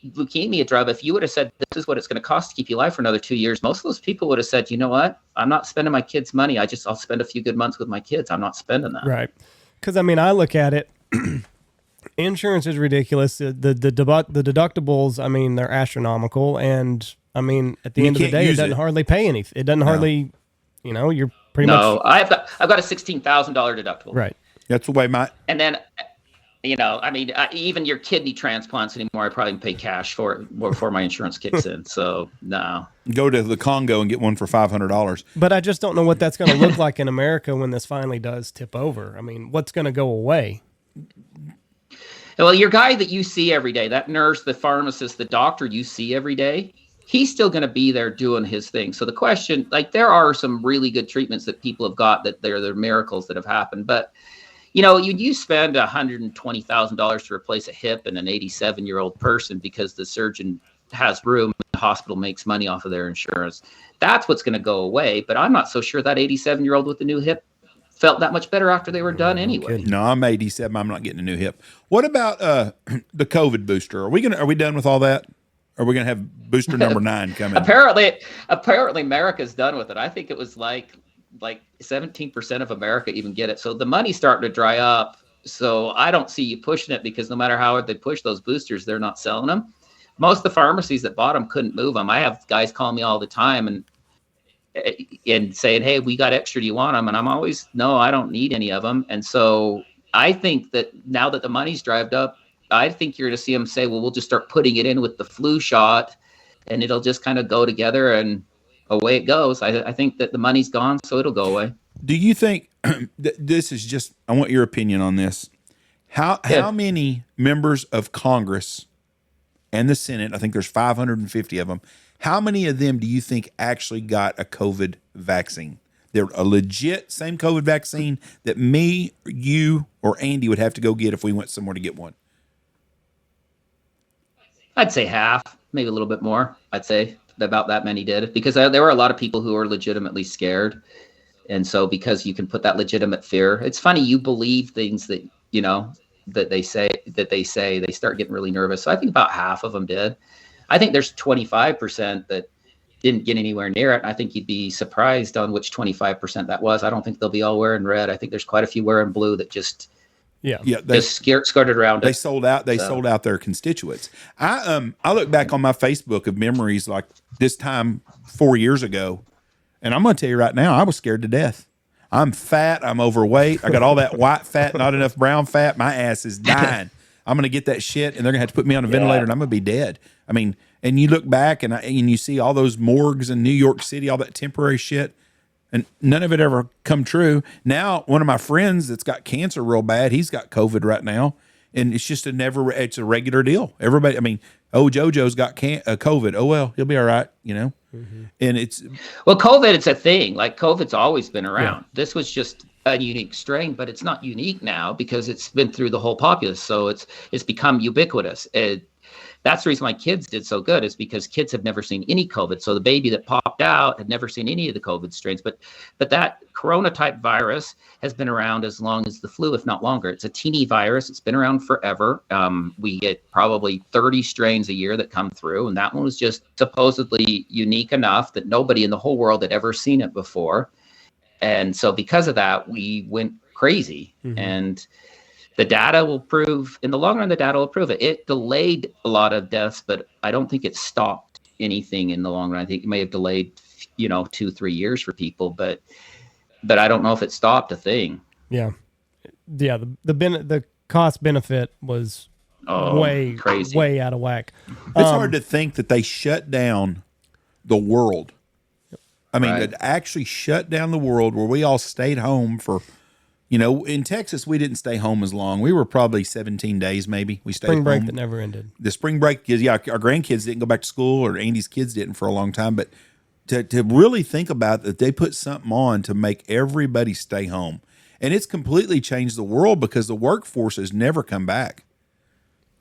leukemia drug, if you would have said, this is what it's going to cost to keep you alive for another 2 years, most of those people would have said, you know what? I'm not spending my kids' money. I'll spend a few good months with my kids. I'm not spending that. Right. Because, I mean, I look at it, insurance is ridiculous. The deductibles, I mean, they're astronomical. And, I mean, at the end of the day, it doesn't hardly pay anything. It doesn't hardly, you're pretty much. No, I've got a $16,000 deductible. Right. That's the way And then, even your kidney transplants anymore, I probably pay cash for it before my insurance kicks in. So, no. Go to the Congo and get one for $500. But I just don't know what that's going to look like in America when this finally does tip over. I mean, what's going to go away? Well, your guy that you see every day, that nurse, the pharmacist, the doctor you see every day, he's still going to be there doing his thing. So the question, there are some really good treatments that people have got that they're miracles that have happened. But, you spend $120,000 to replace a hip in an 87-year-old person because the surgeon has room and the hospital makes money off of their insurance. That's what's going to go away. But I'm not so sure that 87-year-old with the new hip felt that much better after they were done anyway. No, I'm 87. I'm not getting a new hip. What about the COVID booster? Are we done with all that? Are we going to have booster number 9 coming? Apparently America's done with it. I think it was like 17% of America even get it. So the money's starting to dry up. So I don't see you pushing it, because no matter how hard they push those boosters, they're not selling them. Most of the pharmacies that bought them couldn't move them. I have guys call me all the time and saying, hey, we got extra. Do you want them? And I'm always, no, I don't need any of them. And so I think that now that the money's dried up, I think you're going to see them say, well, we'll just start putting it in with the flu shot, and it'll just kind of go together and away it goes. I think that the money's gone, so it'll go away. Do you think this is just, I want your opinion on this. How many members of Congress and the Senate, I think there's 550 of them, how many of them do you think actually got a COVID vaccine? They're a legit same COVID vaccine that me, you, or Andy would have to go get if we went somewhere to get one? I'd say half, maybe a little bit more. I'd say about that many did, because there were a lot of people who were legitimately scared. And so because you can put that legitimate fear, it's funny, you believe things that, that they say, they start getting really nervous. So I think about half of them did. I think there's 25% that didn't get anywhere near it. I think you'd be surprised on which 25% that was. I don't think they'll be all wearing red. I think there's quite a few wearing blue that just skirted around. They sold out. They sold out their constituents. I look back on my Facebook of memories like this time 4 years ago, and I'm going to tell you right now, I was scared to death. I'm fat. I'm overweight. I got all that white fat, not enough brown fat. My ass is dying. I'm going to get that shit, and they're going to have to put me on a ventilator, and I'm going to be dead. I mean, and you look back, and you see all those morgues in New York City, all that temporary shit, and none of it ever come true. Now, one of my friends that's got cancer real bad, he's got COVID right now. And it's just it's a regular deal. Everybody, I mean, oh, JoJo's got COVID. Oh, well, he'll be all right, you know? And well, COVID, it's a thing. Like COVID's always been around. This was just a unique strain, but it's not unique now because it's been through the whole populace. So it's become ubiquitous. That's the reason why kids did so good, is because kids have never seen any COVID. So the baby that popped out had never seen any of the COVID strains. But that corona type virus has been around as long as the flu, if not longer. It's a teeny virus. It's been around forever. We get probably 30 strains a year that come through. And that one was just supposedly unique enough that nobody in the whole world had ever seen it before. And so because of that, we went crazy. And the data will prove, in the long run, the data will prove it. It delayed a lot of deaths, but I don't think it stopped anything in the long run. I think it may have delayed, 2-3 years for people, but I don't know if it stopped a thing. Yeah. The cost benefit was way crazy, way out of whack. It's hard to think that they shut down the world. I mean, it actually shut down the world where we all stayed home for. In Texas, we didn't stay home as long. We were probably 17 days, maybe. We stayed spring break home. That never ended. The spring break, our grandkids didn't go back to school, or Andy's kids didn't for a long time. But to really think about that, they put something on to make everybody stay home. And it's completely changed the world because the workforce has never come back.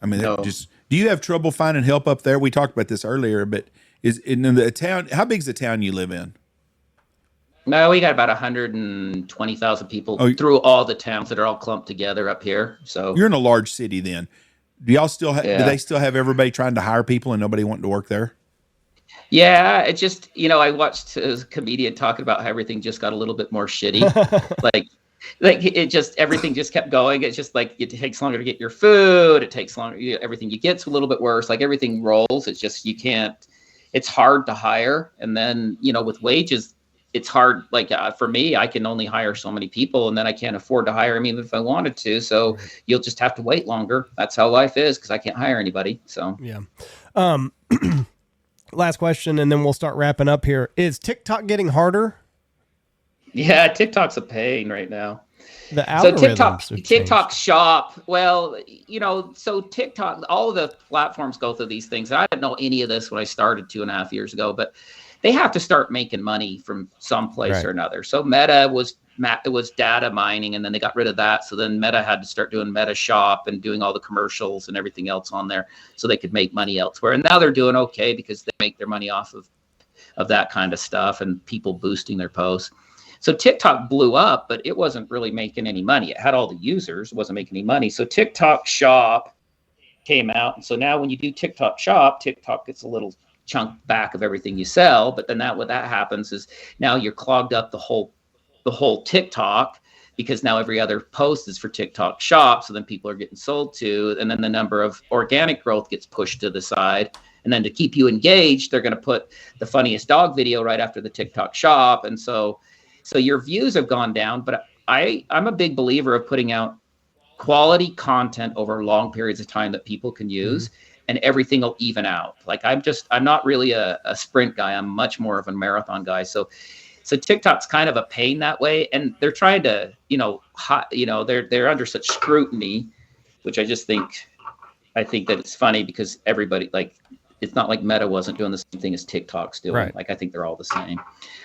I mean, do you have trouble finding help up there? We talked about this earlier, but is in the town, how big is the town you live in? No, we got about 120,000 people through all the towns that are all clumped together up here. So you're in a large city then. Do y'all still do they still have everybody trying to hire people and nobody wanting to work there? Yeah, it just, I watched a comedian talking about how everything just got a little bit more shitty. like it just, everything just kept going. It's just like, it takes longer to get your food. It takes longer. Everything you get's a little bit worse. Like everything rolls. It's just, it's hard to hire. And then, with wages, it's hard. Like for me, I can only hire so many people, and then I can't afford to hire them even if I wanted to. So you'll just have to wait longer. That's how life is, because I can't hire anybody. So yeah. Last question, and then we'll start wrapping up here. Is TikTok getting harder? Yeah, TikTok's a pain right now. The algorithms so TikTok Shop. Well, so TikTok, all of the platforms go through these things. I didn't know any of this when I started 2.5 years ago, but they have to start making money from some place or another. So Meta was data mining, and then they got rid of that. So then Meta had to start doing Meta Shop and doing all the commercials and everything else on there so they could make money elsewhere. And now they're doing okay because they make their money off of that kind of stuff and people boosting their posts. So TikTok blew up, but it wasn't really making any money. It had all the users, it wasn't making any money. So TikTok Shop came out. And so now when you do TikTok Shop, TikTok gets a little chunk back of everything you sell, but then what happens is now you're clogged up the whole TikTok, because now every other post is for TikTok Shop. So then people are getting sold to, and then the number of organic growth gets pushed to the side. And then to keep you engaged, they're going to put the funniest dog video right after the TikTok Shop. And so your views have gone down, but I'm a big believer of putting out quality content over long periods of time that people can use. And everything will even out. Like I'm not really a sprint guy. I'm much more of a marathon guy. So TikTok's kind of a pain that way. And they're trying to, they're under such scrutiny, which I think that it's funny because everybody, like, it's not like Meta wasn't doing the same thing as TikTok's doing. Right. Like, I think they're all the same,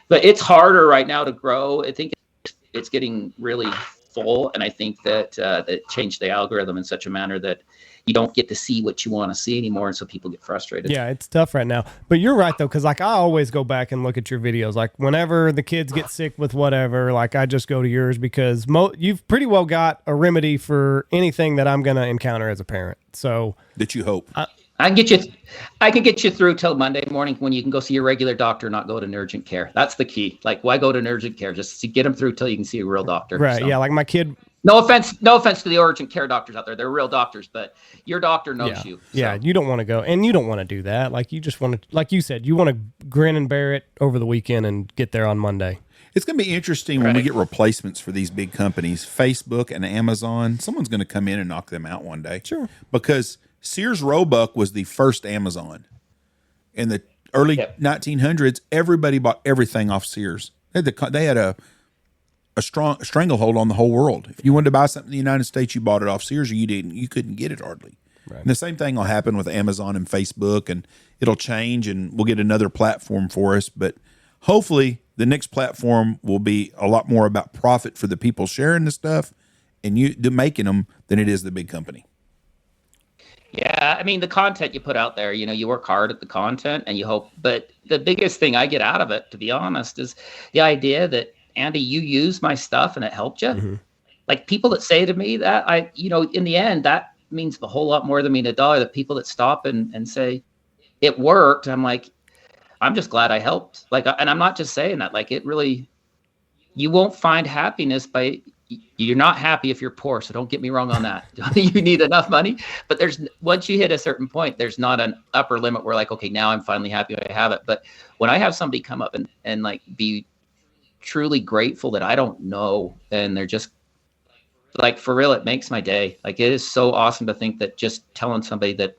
but it's harder right now to grow. I think it's getting really full. And I think that it changed the algorithm in such a manner that you don't get to see what you want to see anymore. And so people get frustrated. Yeah, it's tough right now. But you're right, though, because like I always go back and look at your videos. Like whenever the kids get sick with whatever, like I just go to yours because you've pretty well got a remedy for anything that I'm going to encounter as a parent. So that you hope. I can get you through till Monday morning when you can go see your regular doctor, not go to an urgent care. That's the key. Like, why go to an urgent care? Just to get them through till you can see a real doctor. Right. So. Yeah. Like my kid. No offense to the urgent care doctors out there. They're real doctors, but your doctor knows you. So. Yeah. You don't want to go, and you don't want to do that. Like you just want to, like you said, you want to grin and bear it over the weekend and get there on Monday. It's going to be interesting when we get replacements for these big companies, Facebook and Amazon. Someone's going to come in and knock them out one day. Sure. Because Sears Roebuck was the first Amazon. In the early 1900s, everybody bought everything off Sears. They had a strong stranglehold on the whole world. If you wanted to buy something in the United States, you bought it off Sears, or you didn't. You couldn't get it hardly. Right. And the same thing will happen with Amazon and Facebook, and it'll change, and we'll get another platform for us. But hopefully, the next platform will be a lot more about profit for the people sharing the stuff and you making them than it is the big company. Yeah, I mean, the content you put out there, you work hard at the content and you hope. But the biggest thing I get out of it, to be honest, is the idea that, Andy, you use my stuff and it helped you. Mm-hmm. Like people that say to me that in the end, that means a whole lot more than $1. The people that stop and say it worked, I'm like, I'm just glad I helped. Like, and I'm not just saying that, like, it really, you won't find happiness you're not happy if you're poor. So don't get me wrong on that. You need enough money, but once you hit a certain point, there's not an upper limit where like, okay, now I'm finally happy I have it. But when I have somebody come up and like be truly grateful that I don't know, and they're just like, for real, it makes my day. Like, it is so awesome to think that just telling somebody that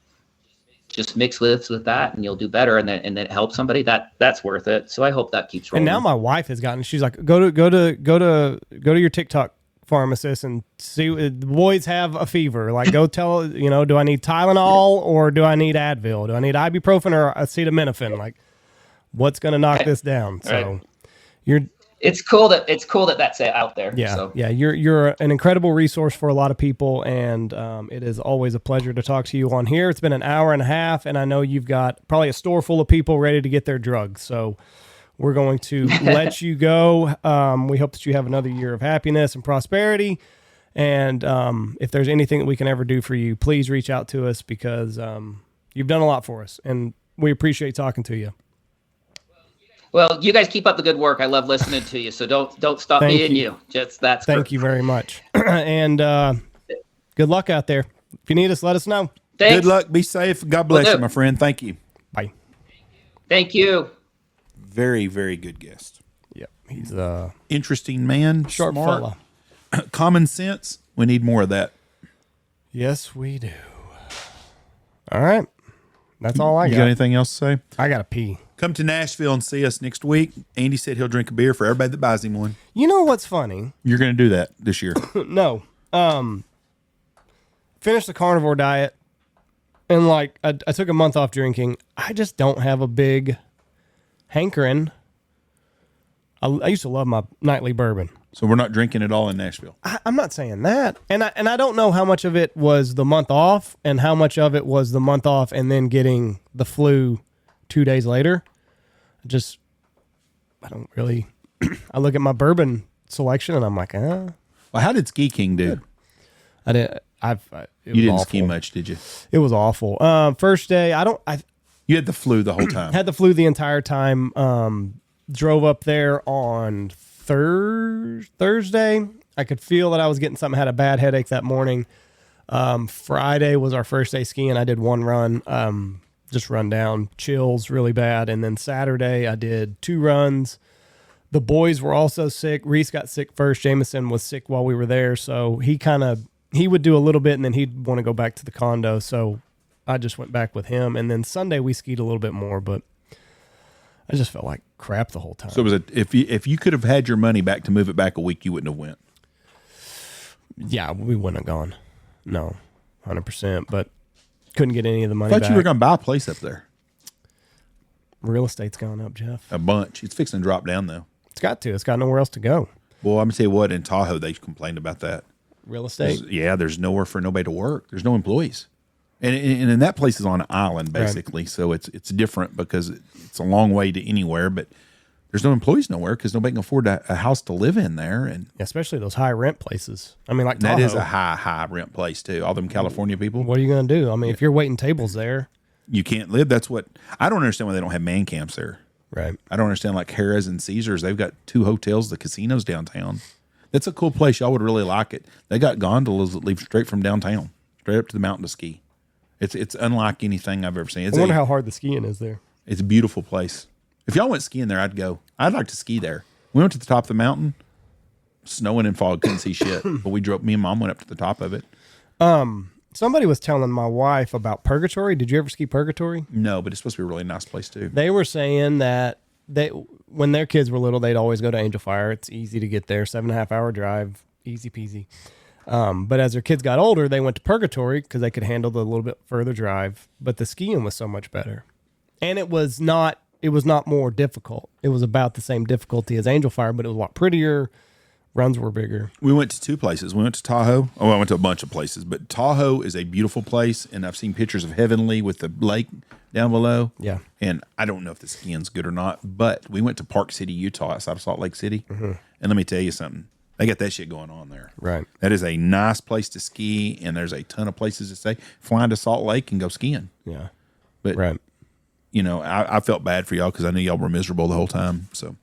just mix with that and you'll do better, and then help somebody, that's worth it. So I hope that keeps rolling. And now my wife has gotten, she's like, go to your TikTok pharmacist and see, the boys have a fever. Like, go tell, do I need Tylenol or do I need Advil? Do I need ibuprofen or acetaminophen? Like, what's going to knock this down? So it's cool that that's out there. Yeah. So. Yeah. You're an incredible resource for a lot of people. And it is always a pleasure to talk to you on here. It's been an hour and a half, and I know you've got probably a store full of people ready to get their drugs. So we're going to let you go. We hope that you have another year of happiness and prosperity. And if there's anything that we can ever do for you, please reach out to us, because you've done a lot for us, and we appreciate talking to you. Well, you guys keep up the good work. I love listening to you. So don't stop me and you. Thank you very much. And good luck out there. If you need us, let us know. Thanks. Good luck. Be safe. God bless you, my friend. Thank you. Bye. Thank you. Very, very good guest. Yep. He's interesting man. Sharp smart fella. Common sense. We need more of that. Yes, we do. All right. That's all I got. You got anything else to say? I got to pee. Come to Nashville and see us next week. Andy said he'll drink a beer for everybody that buys him one. You know what's funny? You're going to do that this year. No. Finished the carnivore diet, and like I took a month off drinking. I just don't have a big hankering. I used to love my nightly bourbon. So we're not drinking at all in Nashville. I'm not saying that. And I don't know how much of it was the month off and how much of it was the month off and then getting the flu 2 days later. I don't really, I look at my bourbon selection and I'm like, Well, how did Ski King do? I didn't, you didn't awful. Ski much, did you? It was awful. First day, you had the flu the whole time. Had the flu the entire time. Drove up there on Thursday. I could feel that I was getting something, had a bad headache that morning. Friday was our first day skiing. I did one run, just run down, chills really bad. And then Saturday I did 2 runs. The boys were also sick. Reese got sick first. Jameson was sick while we were there. So he would do a little bit and then he'd want to go back to the condo. So I just went back with him. And then Sunday we skied a little bit more, but I just felt like crap the whole time. So if you could have had your money back to move it back a week, you wouldn't have went. Yeah, we wouldn't have gone. No, 100%. But couldn't get any of the money I thought back. you were going to buy a place up there. Real estate's gone up, Jeff. A bunch. It's fixing to drop down though. It's got to. It's got nowhere else to go. Well, I'm going to tell you what, in Tahoe, they complained about that. Real estate? There's nowhere for nobody to work. There's no employees. And that place is on an island, basically. Right. So it's different because it's a long way to anywhere, but there's no employees nowhere because nobody can afford a house to live in there. And especially those high rent places. I mean, like Tahoe. That is a high rent place, too. All them California people. What are you going to do? I mean, if you're waiting tables there. You can't live. That's what I don't understand why they don't have man camps there. Right. I don't understand, like Harrah's and Caesars. They've got 2 hotels, the casinos downtown. That's a cool place. Y'all would really like it. They got gondolas that leave straight from downtown, straight up to the mountain to ski. It's unlike anything I've ever seen. I wonder how hard the skiing is there. It's a beautiful place. If y'all went skiing there, I'd go. I'd like to ski there. We went to the top of the mountain, snowing and fog, couldn't see shit. But me and Mom went up to the top of it. Somebody was telling my wife about Purgatory. Did you ever ski Purgatory? No, but it's supposed to be a really nice place too. They were saying that when their kids were little, they'd always go to Angel Fire. It's easy to get there, 7.5 hour drive, easy peasy. But as their kids got older, they went to Purgatory because they could handle the little bit further drive. But the skiing was so much better, and it was not more difficult. It was about the same difficulty as Angel Fire, but it was a lot prettier. Runs were bigger. We went to 2 places. We went to Tahoe. Oh, I went to a bunch of places, but Tahoe is a beautiful place, and I've seen pictures of Heavenly with the lake down below. Yeah. And I don't know if the skiing's good or not, but we went to Park City, Utah, outside of Salt Lake City. And let me tell you something. They got that shit going on there. Right. That is a nice place to ski, and there's a ton of places to stay. Flying to Salt Lake and go skiing. Yeah. But, right. you know, I felt bad for y'all because I knew y'all were miserable the whole time. So,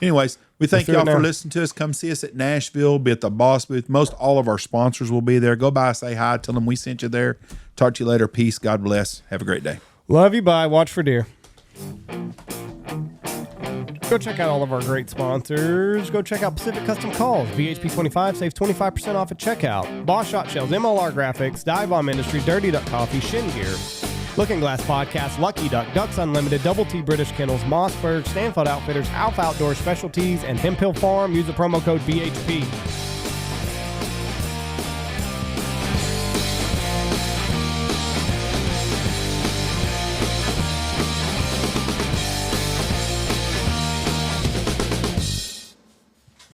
anyways, we thank y'all for listening to us. Come see us at Nashville. Be at the Boss booth. Most all of our sponsors will be there. Go by, say hi, tell them we sent you there. Talk to you later. Peace. God bless. Have a great day. Love you. Bye. Watch for deer. Go check out all of our great sponsors. Go check out Pacific Custom Calls. BHP25 saves 25% off at checkout. Boss Shot Shells, MLR Graphics, Dive Bomb Industry, Dirty Duck Coffee, Shin Gear, Looking Glass Podcast, Lucky Duck, Ducks Unlimited, Double T British Kennels, Mossberg, Stanfield Outfitters, Alpha Outdoor Specialties, and Hemp Hill Farm. Use the promo code BHP.